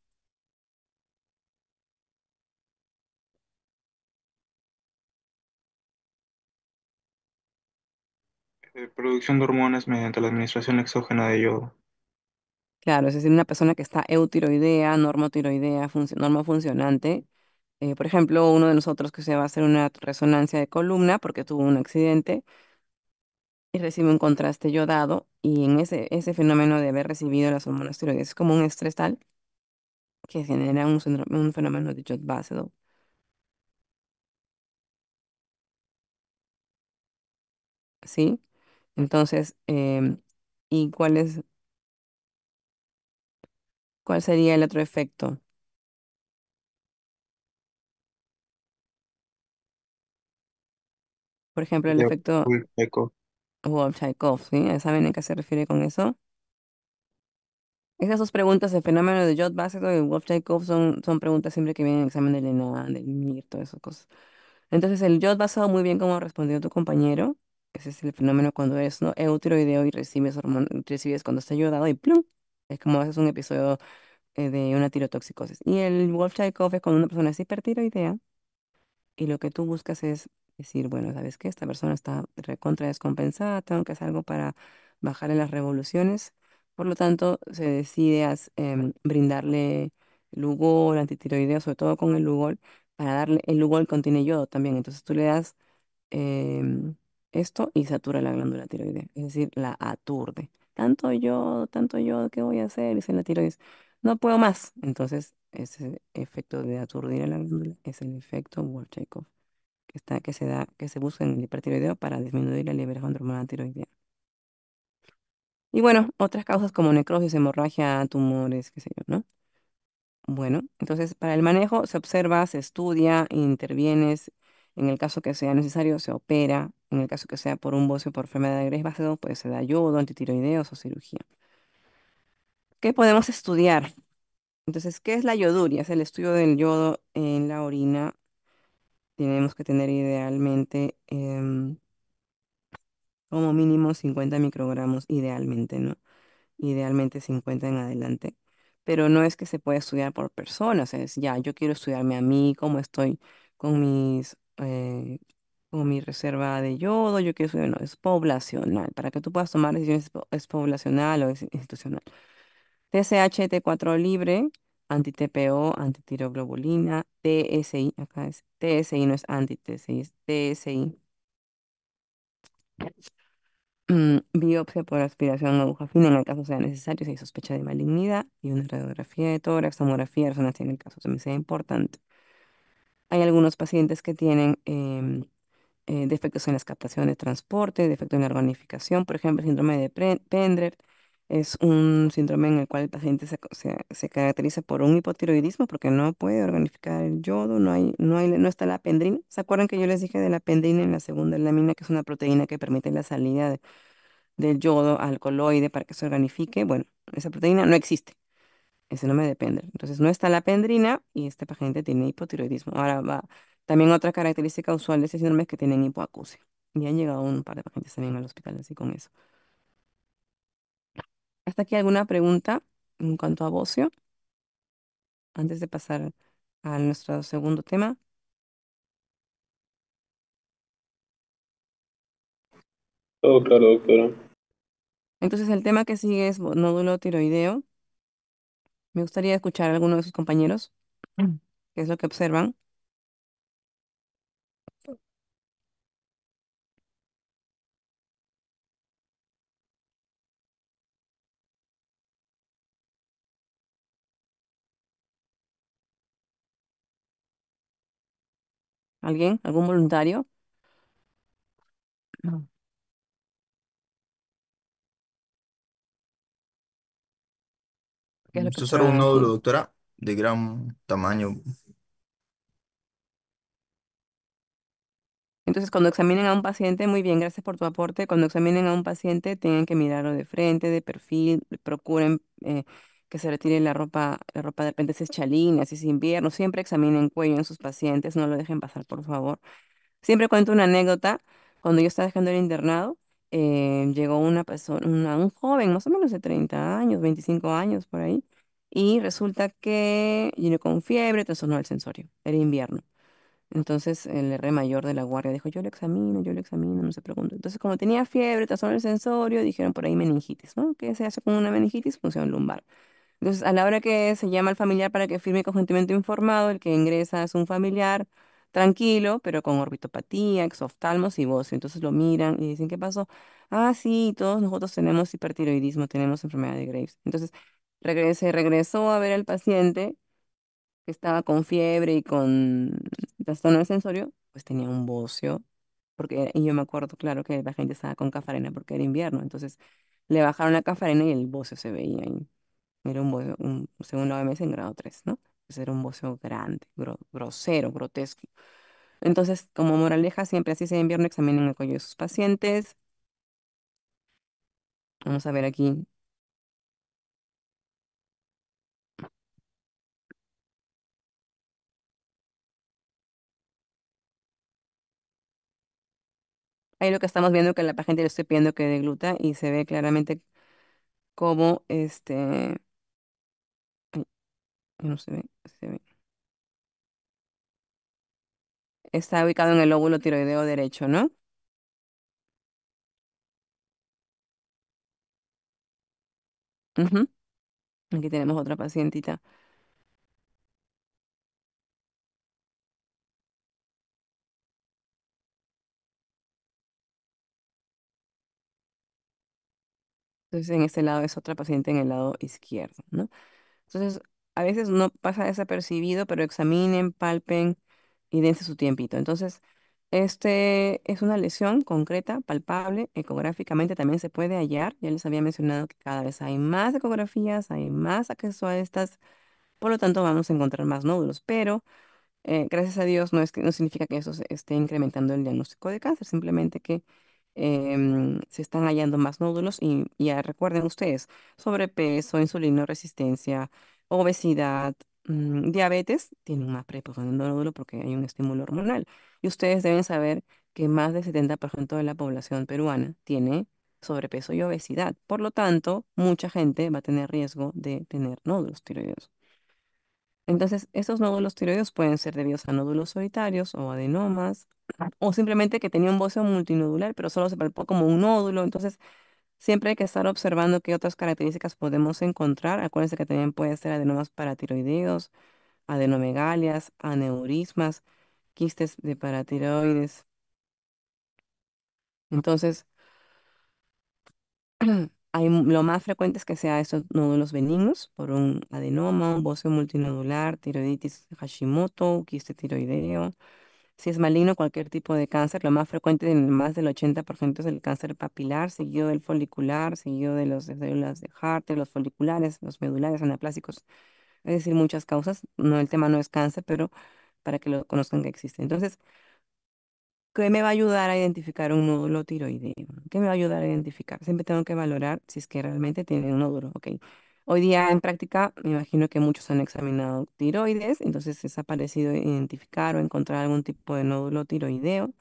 [SPEAKER 5] Producción de hormonas mediante la administración exógena de yodo.
[SPEAKER 1] Claro, es decir, una persona que está eutiroidea, normotiroidea, normofuncionante. Por ejemplo, uno de nosotros que se va a hacer una resonancia de columna porque tuvo un accidente y recibe un contraste yodado, y en ese fenómeno de haber recibido las hormonas tiroides es como un estrés tal que genera un fenómeno de Jod Basedow, ¿sí? Entonces, ¿y cuál sería el otro efecto? Por ejemplo, el
[SPEAKER 5] De
[SPEAKER 1] efecto
[SPEAKER 5] Eco.
[SPEAKER 1] Wolff-Chaikoff, ¿sí? ¿Saben a qué se refiere con eso? Esas dos preguntas, el fenómeno de Jod Basedow y Wolff-Chaikoff, son preguntas siempre que vienen en el examen del ENAD, del MIR, todas esas cosas. Entonces, el Jod Basedow, muy bien como respondió tu compañero. Ese es el fenómeno cuando eres, ¿no?, eutiroideo y recibes cuando está yodado y ¡plum! Es como haces un episodio de una tirotoxicosis. Y el Wolff-Chaikoff es cuando una persona es hipertiroidea y lo que tú buscas es decir, bueno, ¿sabes qué? Esta persona está recontra descompensada, tengo que hacer algo para bajarle las revoluciones. Por lo tanto, se decide brindarle Lugol, antitiroideo, sobre todo con el Lugol, para darle, el Lugol contiene yodo también. Entonces tú le das em, esto y satura la glándula tiroidea, es decir, la aturde. Tanto yodo, ¿qué voy a hacer? Dice la tiroides. No puedo más. Entonces, ese efecto de aturdir a la glándula es el efecto Wolff-Chaikoff que se busca en el hipertiroideo para disminuir la liberación de hormona tiroidea. Y bueno, otras causas como necrosis, hemorragia, tumores, qué sé yo, ¿no? Bueno, entonces para el manejo se observa, se estudia, intervienes. En el caso que sea necesario, se opera. En el caso que sea por un bocio o por enfermedad de Graves-Basedow, pues se da yodo, antitiroideos o cirugía. ¿Qué podemos estudiar? Entonces, ¿qué es la yoduria? Es el estudio del yodo en la orina. Tenemos que tener idealmente como mínimo 50 microgramos, idealmente, ¿no? Idealmente 50 en adelante. Pero no es que se pueda estudiar por personas, es ya, yo quiero estudiarme a mí, cómo estoy con con mi reserva de yodo, yo quiero estudiar, no, es poblacional. Para que tú puedas tomar decisiones es poblacional o es institucional. TSH, T4 libre, anti-TPO, antitiroglobulina, TSI, acá es TSI, no es anti-TSI, es TSI. Biopsia por aspiración a aguja fina en el caso sea necesario, si hay sospecha de malignidad, y una radiografía de tórax, tomografía de resonancia en el caso también sea importante. Hay algunos pacientes que tienen defectos en las captaciones de transporte, defecto en la organificación. Por ejemplo, el síndrome de Pendred es un síndrome en el cual el paciente se caracteriza por un hipotiroidismo porque no puede organificar el yodo, no está la pendrina. ¿Se acuerdan que yo les dije de la pendrina en la segunda lámina, que es una proteína que permite la salida del yodo al coloide para que se organifique? Bueno, esa proteína no existe. Ese no me depende. Entonces no está la pendrina y este paciente tiene hipotiroidismo. Ahora va. También otra característica usual de este síndrome es que tienen hipoacusia. Y han llegado un par de pacientes también al hospital así con eso. ¿Hasta aquí alguna pregunta en cuanto a bocio? Antes de pasar a nuestro segundo tema.
[SPEAKER 5] Todo claro, doctora.
[SPEAKER 1] Entonces el tema que sigue es nódulo tiroideo. Me gustaría escuchar a alguno de sus compañeros, qué es lo que observan. ¿Alguien? ¿Algún voluntario? No. ¿Qué es lo que
[SPEAKER 6] Esto es algún
[SPEAKER 1] observan
[SPEAKER 6] nódulo,
[SPEAKER 1] aquí?
[SPEAKER 6] doctora, de gran tamaño.
[SPEAKER 1] Entonces, cuando examinen a un paciente, muy bien, gracias por tu aporte. Cuando examinen a un paciente, tienen que mirarlo de frente, de perfil, procuren que se retire la ropa de repente si es chalina, si es invierno, siempre examinen cuello en sus pacientes, no lo dejen pasar, por favor. Siempre cuento una anécdota. Cuando yo estaba dejando el internado, llegó una persona, un joven, más o menos de 30 años, 25 años por ahí, y resulta que vino con fiebre, trastorno del sensorio, era invierno. Entonces el R mayor de la guardia dijo, yo lo examino, no se pregunte. Entonces como tenía fiebre, trastorno del sensorio, dijeron por ahí meningitis, ¿no? ¿Qué se hace con una meningitis? Función lumbar. Entonces a la hora que se llama al familiar para que firme consentimiento informado, el que ingresa es un familiar tranquilo, pero con orbitopatía, exoftalmos y bocio. Entonces lo miran y dicen, ¿qué pasó? Ah, sí, todos nosotros tenemos hipertiroidismo, tenemos enfermedad de Graves. Entonces regresó a ver al paciente que estaba con fiebre y con trastorno del sensorio, pues tenía un bocio, y yo me acuerdo, claro, que la gente estaba con cafarena porque era invierno, entonces le bajaron la cafarena y el bocio se veía ahí. Era un bocio, según la OMS, en grado 3, ¿no? Entonces era un bocio grande, grosero, grotesco. Entonces, como moraleja, siempre así sea invierno, examinen el cuello de sus pacientes. Vamos a ver aquí. Ahí lo que estamos viendo que la paciente le estoy pidiendo que degluta y se ve claramente cómo ay, no se ve, se ve. Está ubicado en el lóbulo tiroideo derecho, ¿no? Ujú. Aquí tenemos otra pacientita. Entonces, en este lado es otra paciente en el lado izquierdo, ¿no? Entonces, a veces no pasa desapercibido, pero examinen, palpen y dense su tiempito. Entonces, este es una lesión concreta, palpable, ecográficamente también se puede hallar. Ya les había mencionado que cada vez hay más ecografías, hay más acceso a estas, por lo tanto vamos a encontrar más nódulos, pero gracias a Dios no es que no significa que eso esté incrementando el diagnóstico de cáncer, simplemente que se están hallando más nódulos y ya recuerden ustedes, sobrepeso, insulino resistencia, obesidad, diabetes, tienen más preposición de nódulo porque hay un estímulo hormonal. Y ustedes deben saber que más del 70% de la población peruana tiene sobrepeso y obesidad. Por lo tanto, mucha gente va a tener riesgo de tener nódulos tiroideos. Entonces, estos nódulos tiroideos pueden ser debidos a nódulos solitarios o adenomas, o simplemente que tenía un bocio multinodular, pero solo se palpó como un nódulo. Entonces, siempre hay que estar observando qué otras características podemos encontrar. Acuérdense que también puede ser adenomas paratiroideos, adenomegalias, aneurismas, quistes de paratiroides. Entonces, lo más frecuente es que sea estos nódulos benignos por un adenoma, un bocio multinodular, tiroiditis Hashimoto, quiste tiroideo. Si es maligno, cualquier tipo de cáncer, lo más frecuente en más del 80% es el cáncer papilar, seguido del folicular, seguido de las células de Hart, los foliculares, los medulares, anaplásicos. Es decir, muchas causas. No, el tema no es cáncer, pero para que lo conozcan que existe. Entonces, ¿qué me va a ayudar a identificar un nódulo tiroideo? ¿Qué me va a ayudar a identificar? Siempre tengo que valorar si es que realmente tiene un nódulo. Ok. Hoy día en práctica, me imagino que muchos han examinado tiroides, entonces es parecido identificar o encontrar algún tipo de nódulo tiroideo.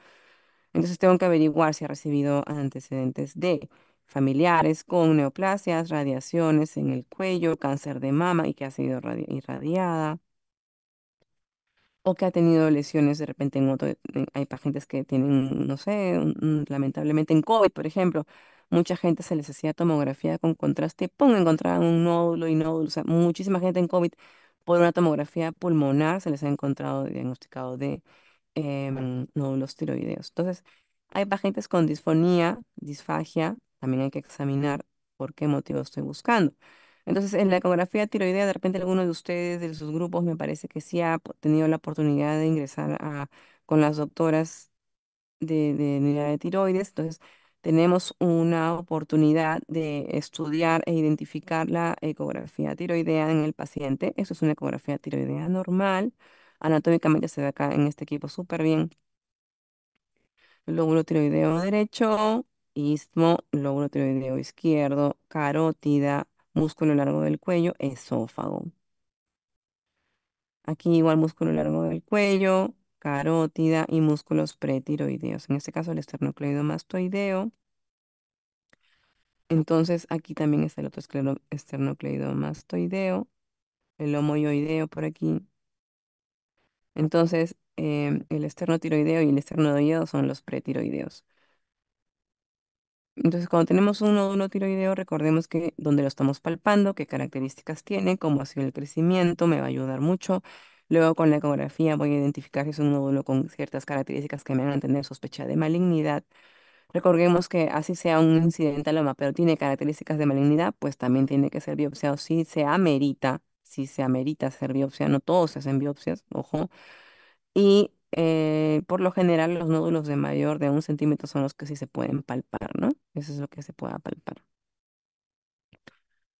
[SPEAKER 1] Entonces tengo que averiguar si ha recibido antecedentes de familiares con neoplasias, radiaciones en el cuello, cáncer de mama y que ha sido irradiada. o que ha tenido lesiones de repente hay pacientes que tienen, no sé, lamentablemente en COVID, por ejemplo, mucha gente se les hacía tomografía con contraste, ¡pum! Encontraban un nódulo y nódulo, o sea, muchísima gente en COVID por una tomografía pulmonar se les ha encontrado diagnosticado de nódulos tiroideos. Entonces, hay pacientes con disfonía, disfagia, también hay que examinar por qué motivo estoy buscando. Entonces, en la ecografía tiroidea, de repente alguno de ustedes, de sus grupos, me parece que sí ha tenido la oportunidad de ingresar con las doctoras de unidad de tiroides. Entonces, tenemos una oportunidad de estudiar e identificar la ecografía tiroidea en el paciente. Eso es una ecografía tiroidea normal. Anatómicamente se ve acá en este equipo súper bien. Lóbulo tiroideo derecho, istmo, lóbulo tiroideo izquierdo, carótida, músculo largo del cuello, esófago. Aquí igual músculo largo del cuello, carótida y músculos pretiroideos. En este caso el esternocleidomastoideo. Entonces aquí también está el otro esternocleidomastoideo, el homoioideo por aquí. Entonces el esternotiroideo y el esternodoideo son los pretiroideos. Entonces, cuando tenemos un nódulo tiroideo, recordemos que donde lo estamos palpando, qué características tiene, cómo ha sido el crecimiento, me va a ayudar mucho. Luego, con la ecografía, voy a identificar si es un nódulo con ciertas características que me hagan tener sospecha de malignidad. Recordemos que así sea un incidentaloma, pero tiene características de malignidad, pues también tiene que ser biopsiado si se amerita ser biopsia. No todos se hacen biopsias, ojo. Y por lo general los nódulos de mayor de 1 centímetro son los que sí se pueden palpar, ¿no? Eso es lo que se pueda palpar.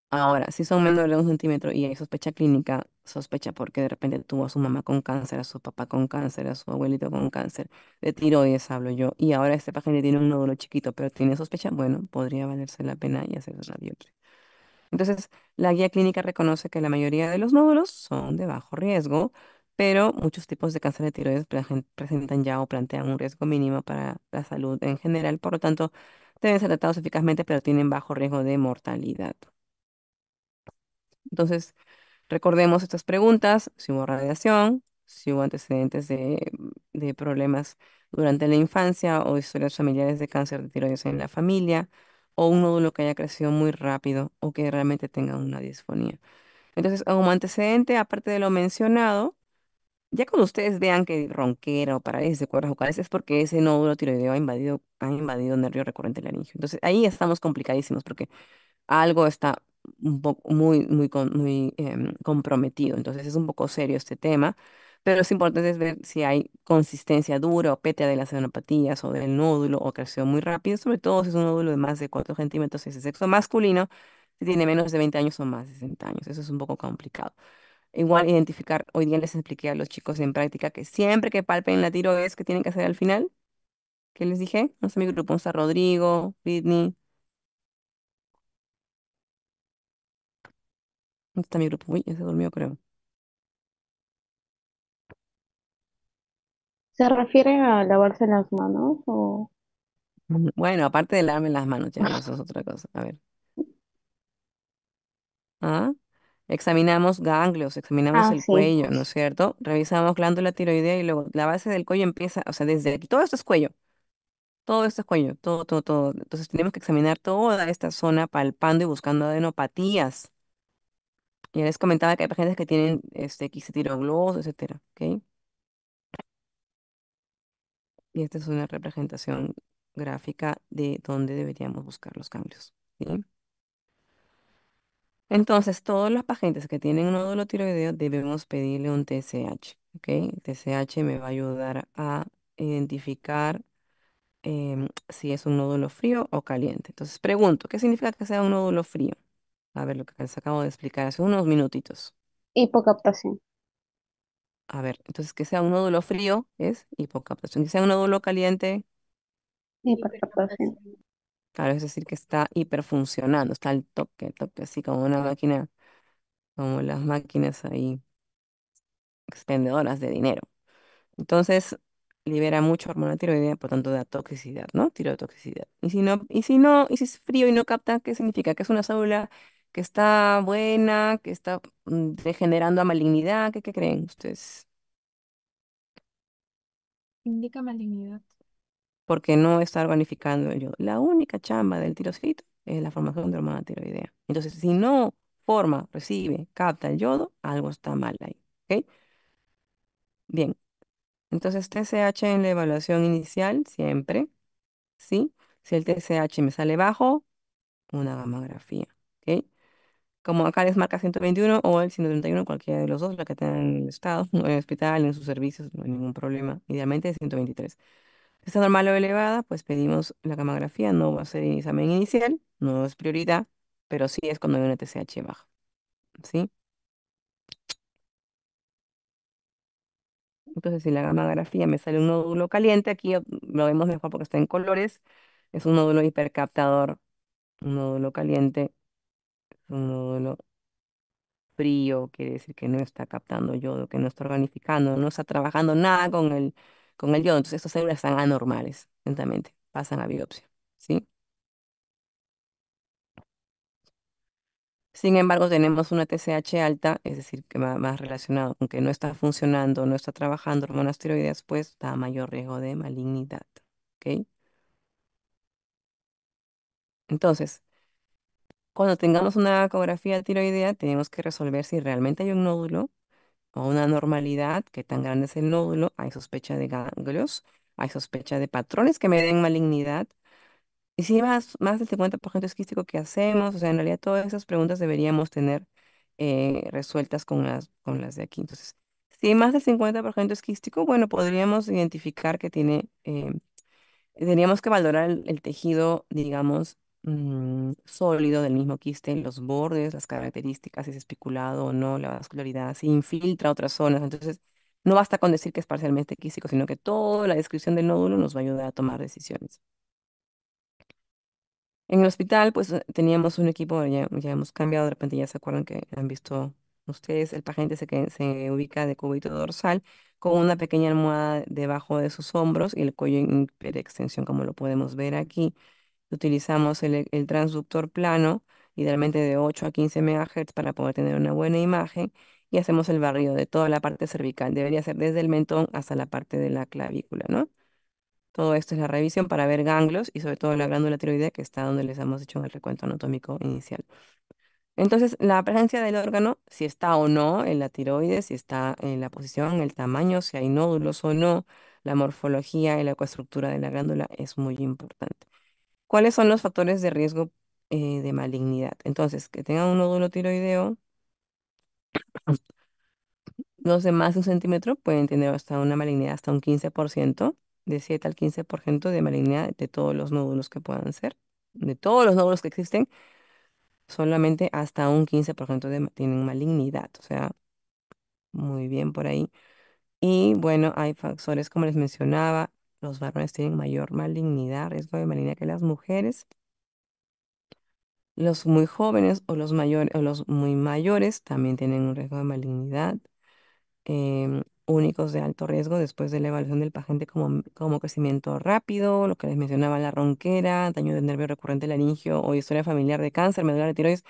[SPEAKER 1] Ahora, si son menores de 1 centímetro y hay sospecha clínica, sospecha porque de repente tuvo a su mamá con cáncer, a su papá con cáncer, a su abuelito con cáncer, de tiroides hablo yo, y ahora este paciente tiene un nódulo chiquito, pero tiene sospecha, bueno, podría valerse la pena y hacerse una biopsia. Entonces, la guía clínica reconoce que la mayoría de los nódulos son de bajo riesgo, pero muchos tipos de cáncer de tiroides presentan ya o plantean un riesgo mínimo para la salud en general, por lo tanto, deben ser tratados eficazmente, pero tienen bajo riesgo de mortalidad. Entonces, recordemos estas preguntas: si hubo radiación, si hubo antecedentes de problemas durante la infancia o historias familiares de cáncer de tiroides en la familia, o un nódulo que haya crecido muy rápido o que realmente tenga una disfonía. Entonces, como antecedente, aparte de lo mencionado, ya cuando ustedes vean que ronquera o parálisis de cuerdas vocales es porque ese nódulo tiroideo ha invadido nervio recurrente laríngeo. Entonces, ahí estamos complicadísimos porque algo está un poco muy comprometido. Entonces es un poco serio este tema, pero es importante ver si hay consistencia dura o pétea de las adenopatías o del nódulo o creció muy rápido, sobre todo si es un nódulo de más de 4 centímetros, si es de sexo masculino, si tiene menos de 20 años o más de 60 años. Eso es un poco complicado. Igual identificar, hoy día les expliqué a los chicos en práctica que siempre que palpen la tiroides, ¿qué tienen que hacer al final? ¿Qué les dije? No sé, mi grupo, está Rodrigo, Britney, ¿dónde está mi grupo? Uy, ya se durmió, creo.
[SPEAKER 4] ¿Se refiere a lavarse las manos o...?
[SPEAKER 1] Bueno, aparte de lavarme las manos, ya, eso es otra cosa. A ver. ¿Ah? Examinamos ganglios, examinamos
[SPEAKER 4] Ah,
[SPEAKER 1] el
[SPEAKER 4] sí,
[SPEAKER 1] cuello, ¿no es
[SPEAKER 4] pues.
[SPEAKER 1] cierto? Revisamos glándula tiroidea y luego la base del cuello empieza, o sea, desde aquí, todo esto es cuello, todo esto es cuello, todo, todo, todo. Entonces tenemos que examinar toda esta zona palpando y buscando adenopatías. Ya les comentaba que hay pacientes que tienen quisetiroglós, etcétera, ¿ok? Y esta es una representación gráfica de dónde deberíamos buscar los ganglios, ¿sí? Entonces, todos los pacientes que tienen un nódulo tiroideo debemos pedirle un TSH, ¿ok? El TSH me va a ayudar a identificar si es un nódulo frío o caliente. Entonces, pregunto, ¿qué significa que sea un nódulo frío? A ver, lo que les acabo de explicar hace unos minutitos.
[SPEAKER 4] Hipocaptación.
[SPEAKER 1] A ver, entonces que sea un nódulo frío es hipocaptación. Que sea un nódulo caliente,
[SPEAKER 4] Hipercaptación.
[SPEAKER 1] claro, es decir, que está hiperfuncionando, está al toque, toque, así como una máquina, como las máquinas ahí expendedoras de dinero. Entonces, libera mucho hormona tiroidea, por tanto da toxicidad, ¿no? Tirotoxicidad. Y si es frío y no capta, ¿qué significa? Que es una célula que está buena, que está degenerando a malignidad. ¿Qué creen ustedes?
[SPEAKER 2] Indica malignidad.
[SPEAKER 1] porque no está organificando el yodo. La única chamba del tirocito es la formación de hormona tiroidea. Entonces, si no forma, recibe, capta el yodo, algo está mal ahí. ¿Ok? Bien. Entonces, TSH en la evaluación inicial, siempre, ¿sí? Si el TSH me sale bajo, una gamografía. ¿Ok? Como acá les marca 121 o el 131, cualquiera de los dos, la que tengan en el estado, o en el hospital, en sus servicios, no hay ningún problema. Idealmente es 123. Si está normal o elevada, pues pedimos la gamografía, no va a ser examen inicial, no es prioridad, pero sí es cuando hay una TSH baja, ¿sí? Entonces, si la gamografía me sale un nódulo caliente, aquí lo vemos mejor porque está en colores, es un nódulo hipercaptador, un nódulo caliente, un nódulo frío, quiere decir que no está captando yodo, que no está organificando, no está trabajando nada con el yodo. Entonces, estas células están anormales, lentamente, pasan a biopsia, ¿sí? Sin embargo, tenemos una TSH alta, es decir, que va más relacionado con que no está funcionando, no está trabajando hormonas tiroideas, pues da mayor riesgo de malignidad, ¿ok? Entonces, cuando tengamos una ecografía tiroidea, tenemos que resolver si realmente hay un nódulo o una anormalidad, qué tan grande es el nódulo, hay sospecha de ganglios, hay sospecha de patrones que me den malignidad. Y si más del 50% es quístico, ¿qué hacemos? O sea, en realidad todas esas preguntas deberíamos tener resueltas con las de aquí. Entonces, si más del 50% es quístico, bueno, podríamos identificar que tendríamos que valorar el tejido, digamos, sólido del mismo quiste, los bordes, las características, si es especulado o no, la vascularidad, si infiltra otras zonas. Entonces, no basta con decir que es parcialmente quístico, sino que toda la descripción del nódulo nos va a ayudar a tomar decisiones. En el hospital, pues teníamos un equipo, ya hemos cambiado, de repente ya se acuerdan que han visto ustedes, el paciente se ubica de cúbito dorsal con una pequeña almohada debajo de sus hombros y el cuello en hiperextensión, como lo podemos ver aquí. Utilizamos el transductor plano, idealmente de 8 a 15 MHz para poder tener una buena imagen y hacemos el barrido de toda la parte cervical. Debería ser desde el mentón hasta la parte de la clavícula, ¿no? Todo esto es la revisión para ver ganglios y sobre todo la glándula tiroidea que está donde les hemos hecho en el recuento anatómico inicial. Entonces, la presencia del órgano, si está o no en la tiroides, si está en la posición, el tamaño, si hay nódulos o no, la morfología y la ecoestructura de la glándula es muy importante. ¿Cuáles son los factores de riesgo de malignidad? Entonces, que tenga un nódulo tiroideo, los de más de 1 centímetro pueden tener hasta una malignidad hasta un 15%, de 7 al 15% de malignidad de todos los nódulos que puedan ser. De todos los nódulos que existen, solamente hasta un 15% tienen malignidad, o sea, muy bien por ahí. Y bueno, hay factores como les mencionaba, los varones tienen mayor malignidad, riesgo de malignidad que las mujeres. Los muy jóvenes o los mayores o los muy mayores también tienen un riesgo de malignidad. Únicos de alto riesgo después de la evaluación del paciente como crecimiento rápido, lo que les mencionaba, la ronquera, daño del nervio recurrente laringio o historia familiar de cáncer, medular de tiroides.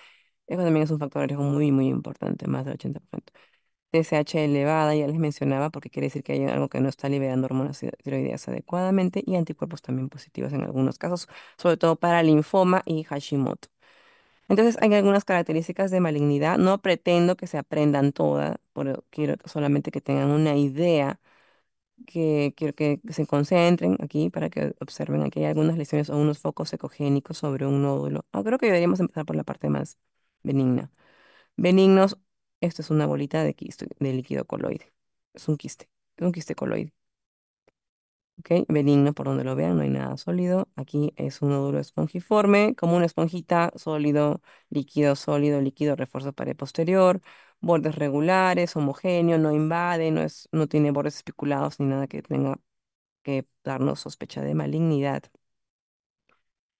[SPEAKER 1] Eso también es un factor de riesgo muy, muy importante, más del 80%. TSH elevada, ya les mencionaba, porque quiere decir que hay algo que no está liberando hormonas tiroideas adecuadamente y anticuerpos también positivos en algunos casos, sobre todo para linfoma y Hashimoto. Entonces, hay algunas características de malignidad. No pretendo que se aprendan todas, pero quiero solamente que tengan una idea, que quiero que se concentren aquí para que observen. Aquí hay algunas lesiones o unos focos ecogénicos sobre un nódulo. Creo que deberíamos empezar por la parte más benigna. Benignos, esto es una bolita de líquido coloide. Es un quiste coloide. ¿Ok? Benigno por donde lo vean, no hay nada sólido. Aquí es un nódulo espongiforme, como una esponjita, sólido, líquido, refuerzo pared posterior, bordes regulares, homogéneo, no invade, no tiene bordes especulados ni nada que tenga que darnos sospecha de malignidad.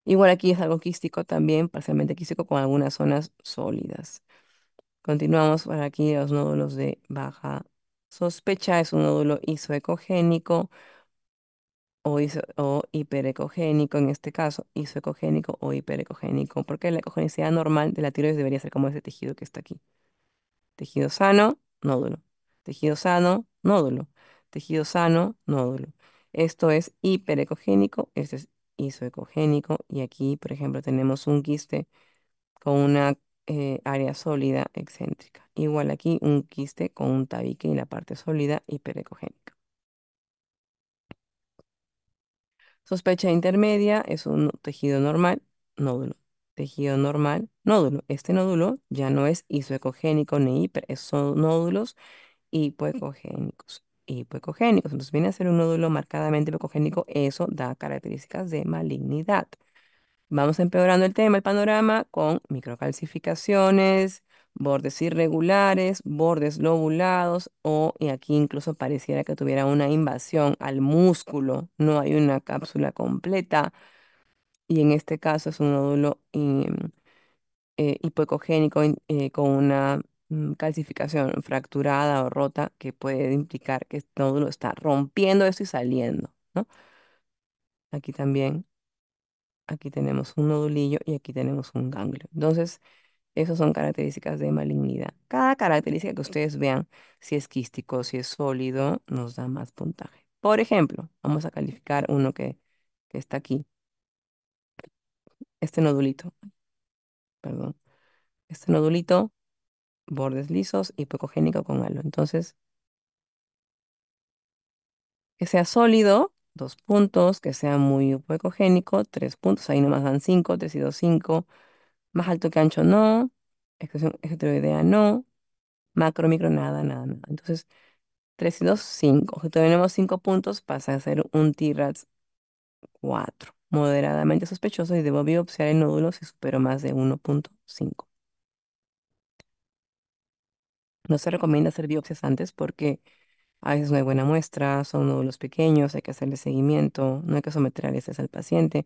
[SPEAKER 1] Igual aquí es algo quístico también, parcialmente quístico con algunas zonas sólidas. Continuamos para aquí los nódulos de baja sospecha, es un nódulo isoecogénico o hiperecogénico, en este caso, isoecogénico o hiperecogénico, porque la ecogenicidad normal de la tiroides debería ser como ese tejido que está aquí. Tejido sano, nódulo. Tejido sano, nódulo. Tejido sano, nódulo. Esto es hiperecogénico, este es isoecogénico y aquí, por ejemplo, tenemos un quiste con una área sólida excéntrica. Igual aquí un quiste con un tabique y la parte sólida hiperecogénica. Sospecha intermedia es un tejido normal, nódulo. Tejido normal, nódulo. Este nódulo ya no es isoecogénico ni hiper, son nódulos hipoecogénicos. Hipoecogénicos. Entonces viene a ser un nódulo marcadamente hipoecogénico. Eso da características de malignidad. Vamos empeorando el tema, el panorama, con microcalcificaciones, bordes irregulares, bordes lobulados y aquí incluso pareciera que tuviera una invasión al músculo. No hay una cápsula completa y en este caso es un nódulo hipoecogénico con una calcificación fracturada o rota que puede implicar que este nódulo está rompiendo esto y saliendo, ¿no? Aquí también. Aquí tenemos un nodulillo y aquí tenemos un ganglio. Entonces, esas son características de malignidad. Cada característica que ustedes vean, si es quístico, si es sólido, nos da más puntaje. Por ejemplo, vamos a calificar uno que está aquí. Este nodulito, perdón. Este nodulito, bordes lisos, hipocogénico con halo. Entonces, que sea sólido, 2 puntos, que sea muy hipocogénico, 3 puntos. Ahí nomás dan 5, 3 y 2, 5. Más alto que ancho, no. Expresión heteroidea, no. Macro, micro, nada, nada, nada. Entonces, 3 y 2 5. Si tenemos 5 puntos, pasa a ser un T-RADS 4. Moderadamente sospechoso y debo biopsiar el nódulo si supero más de 1,5. No se recomienda hacer biopsias antes porque a veces no hay buena muestra, son nódulos pequeños, hay que hacerle seguimiento, no hay que someter a al paciente.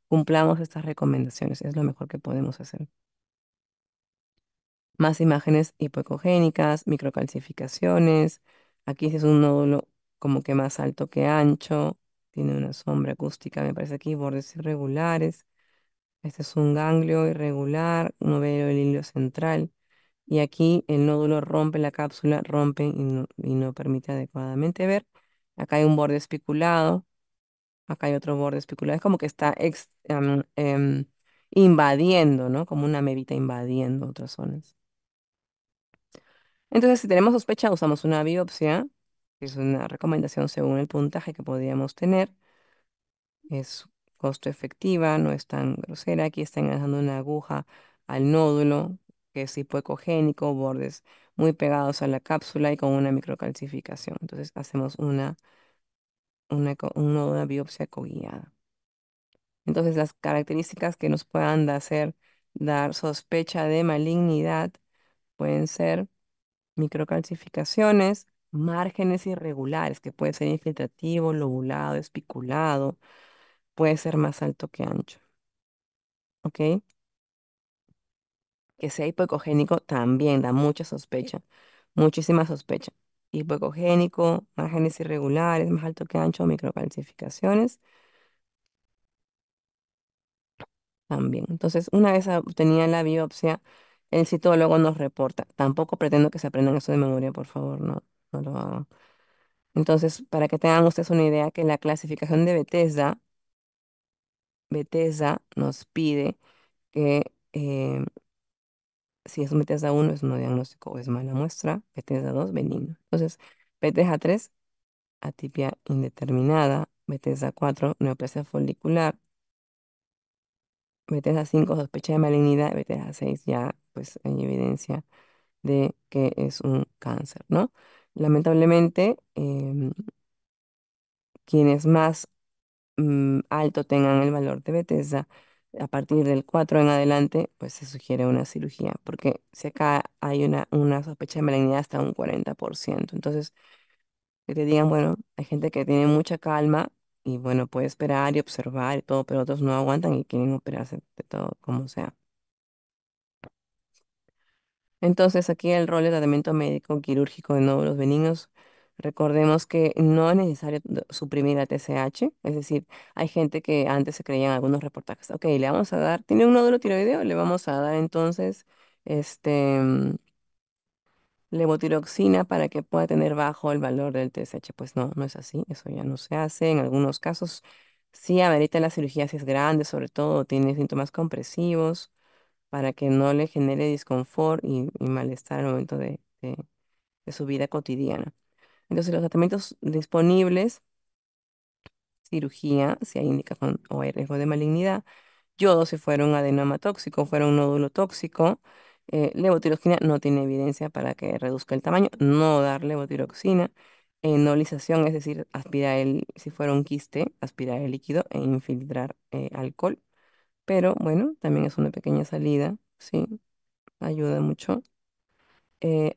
[SPEAKER 1] Cumplamos estas recomendaciones, es lo mejor que podemos hacer. Más imágenes hipoecogénicas, microcalcificaciones. Aquí sí es un nódulo como que más alto que ancho. Tiene una sombra acústica, me parece aquí, bordes irregulares. Este es un ganglio irregular, uno ve el hilio central. Y aquí el nódulo rompe la cápsula, rompe y no permite adecuadamente ver. Acá hay un borde especulado, acá hay otro borde especulado. Es como que está invadiendo, ¿no? Como una amebita invadiendo otras zonas. Entonces, si tenemos sospecha, usamos una biopsia, que es una recomendación según el puntaje que podríamos tener. Es costo efectiva, no es tan grosera. Aquí está ingresando una aguja al nódulo, que es hipoecogénico, bordes muy pegados a la cápsula y con una microcalcificación. Entonces, hacemos una biopsia coguiada. Entonces, las características que nos puedan dar sospecha de malignidad pueden ser microcalcificaciones, márgenes irregulares, que puede ser infiltrativo, lobulado, espiculado, puede ser más alto que ancho, ¿ok? Que sea hipoecogénico también da mucha sospecha, muchísima sospecha. Hipoecogénico, márgenes irregulares, más alto que ancho, microcalcificaciones también. Entonces, una vez obtenida la biopsia, el citólogo nos reporta. Tampoco pretendo que se aprendan eso de memoria, por favor, no, no lo hagan. Entonces, para que tengan ustedes una idea, que la clasificación de Bethesda nos pide que si es un Bethesda 1 es no diagnóstico o es mala muestra, Bethesda 2 benigno. Entonces, Bethesda 3 atipia indeterminada, Bethesda 4 neoplasia folicular, Bethesda 5 sospecha de malignidad, Bethesda 6 ya pues hay evidencia de que es un cáncer, ¿no? Lamentablemente, quienes más alto tengan el valor de Bethesda, a partir del 4 en adelante, pues se sugiere una cirugía, porque si acá hay una sospecha de malignidad hasta un 40%. Entonces, que te digan, bueno, hay gente que tiene mucha calma y bueno, puede esperar y observar y todo, pero otros no aguantan y quieren operarse de todo, como sea. Entonces, aquí el rol de tratamiento médico quirúrgico de nódulos benignos, recordemos que no es necesario suprimir la TSH, es decir, hay gente que antes se creía en algunos reportajes, ok, le vamos a dar, tiene un nódulo tiroideo, le vamos a dar entonces, este, levotiroxina para que pueda tener bajo el valor del TSH. Pues no, no es así, eso ya no se hace. En algunos casos sí amerita la cirugía si es grande, sobre todo tiene síntomas compresivos, para que no le genere disconfort y malestar al momento de su vida cotidiana. Entonces, los tratamientos disponibles, cirugía, si hay indicación o hay riesgo de malignidad, yodo si fuera un adenoma tóxico, fuera un nódulo tóxico, levotiroxina no tiene evidencia para que reduzca el tamaño, no dar levotiroxina, enolización, es decir, aspirar si fuera un quiste, aspirar el líquido e infiltrar alcohol, pero bueno, también es una pequeña salida, sí, ayuda mucho.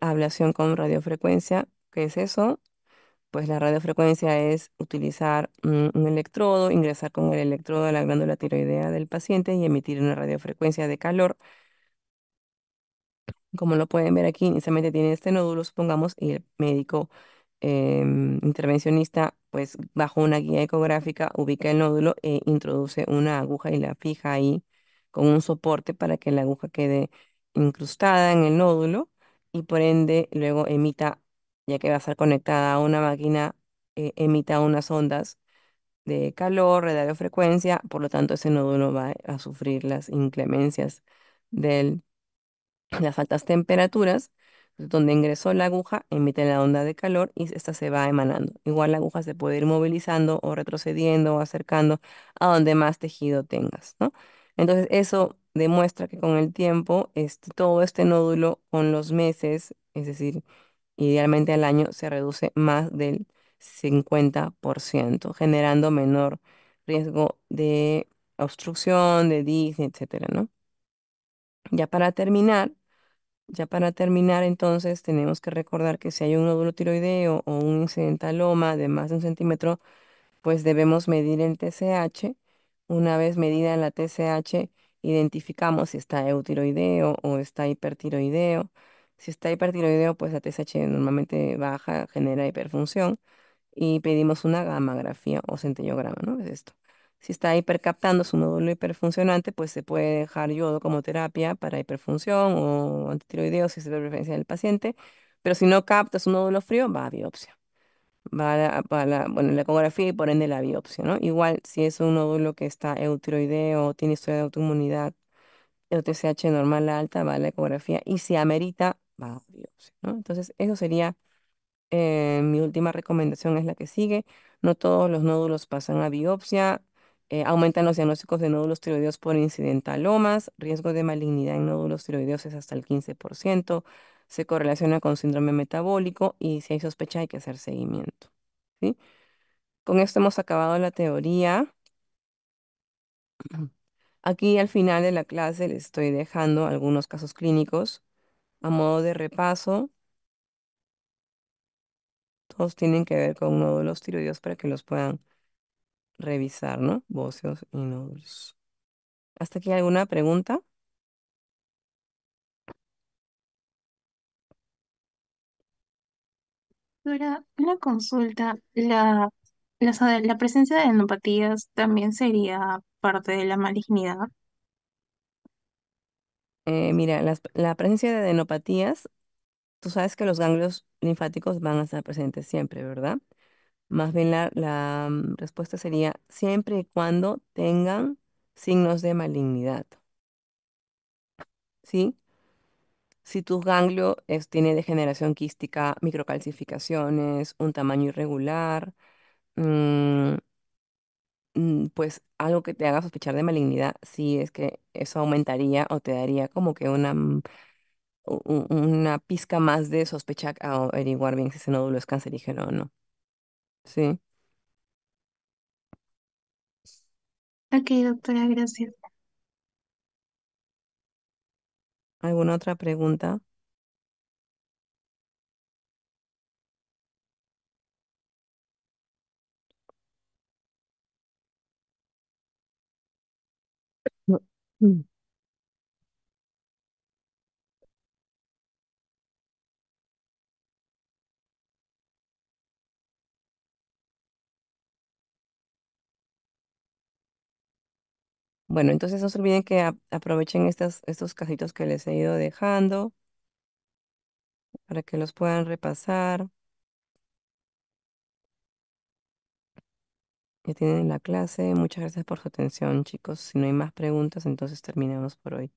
[SPEAKER 1] Ablación con radiofrecuencia, ¿qué es eso? Pues la radiofrecuencia es utilizar un electrodo, ingresar con el electrodo a la glándula tiroidea del paciente y emitir una radiofrecuencia de calor. Como lo pueden ver aquí, inicialmente tiene este nódulo, supongamos, y el médico intervencionista, pues bajo una guía ecográfica, ubica el nódulo e introduce una aguja y la fija ahí con un soporte para que la aguja quede incrustada en el nódulo y por ende luego emita, ya que va a estar conectada a una máquina, emita unas ondas de calor, de radiofrecuencia, por lo tanto ese nódulo va a sufrir las inclemencias del las altas temperaturas, donde ingresó la aguja, emite la onda de calor y esta se va emanando. Igual la aguja se puede ir movilizando o retrocediendo o acercando a donde más tejido tengas, ¿no? Entonces eso demuestra que con el tiempo, todo este nódulo con los meses, es decir, idealmente al año, se reduce más del 50%, generando menor riesgo de obstrucción, de disnea, etcétera, ¿no? Ya para terminar, ya para terminar, entonces tenemos que recordar que si hay un nódulo tiroideo o un incidentaloma de más de 1 centímetro, pues debemos medir el TSH. Una vez medida la TSH, identificamos si está eutiroideo o está hipertiroideo. Si está hipertiroideo, pues la TSH normalmente baja, genera hiperfunción y pedimos una gammagrafía o centellograma, ¿no? Es esto. Si está hipercaptando su nódulo hiperfuncionante, pues se puede dejar yodo como terapia para hiperfunción o antitiroideo si es de preferencia del paciente, pero si no capta su nódulo frío, va a biopsia. Bueno, la ecografía y por ende la biopsia, ¿no? Igual si es un nódulo que está eutiroideo o tiene historia de autoinmunidad, el TSH normal alta, va a la ecografía y si amerita, va a biopsia, ¿no? Entonces, eso sería mi última recomendación es la que sigue. No todos los nódulos pasan a biopsia. Aumentan los diagnósticos de nódulos tiroideos por incidentalomas. Riesgo de malignidad en nódulos tiroideos es hasta el 15%. Se correlaciona con síndrome metabólico y si hay sospecha hay que hacer seguimiento. ¿Sí? Con esto hemos acabado la teoría. Aquí al final de la clase les estoy dejando algunos casos clínicos a modo de repaso. Todos tienen que ver con nódulos tiroideos para que los puedan revisar, ¿no? Bóceos y nódulos. ¿Hasta aquí alguna pregunta?
[SPEAKER 2] Ahora, una consulta, la presencia de enopatías también sería parte de la malignidad.
[SPEAKER 1] Mira, la presencia de adenopatías, tú sabes que los ganglios linfáticos van a estar presentes siempre, ¿verdad? Más bien la respuesta sería siempre y cuando tengan signos de malignidad, ¿sí? Si tu ganglio tiene degeneración quística, microcalcificaciones, un tamaño irregular, mm, pues algo que te haga sospechar de malignidad, sí es que eso aumentaría o te daría como que una pizca más de sospecha a averiguar bien si ese nódulo es cancerígeno o no. ¿Sí?
[SPEAKER 2] Ok, doctora, gracias.
[SPEAKER 1] ¿Alguna otra pregunta? No. Mm. Bueno, entonces no se olviden que aprovechen estos casitos que les he ido dejando. para que los puedan repasar. Ya tienen la clase. Muchas gracias por su atención, chicos. Si no hay más preguntas, entonces terminamos por hoy.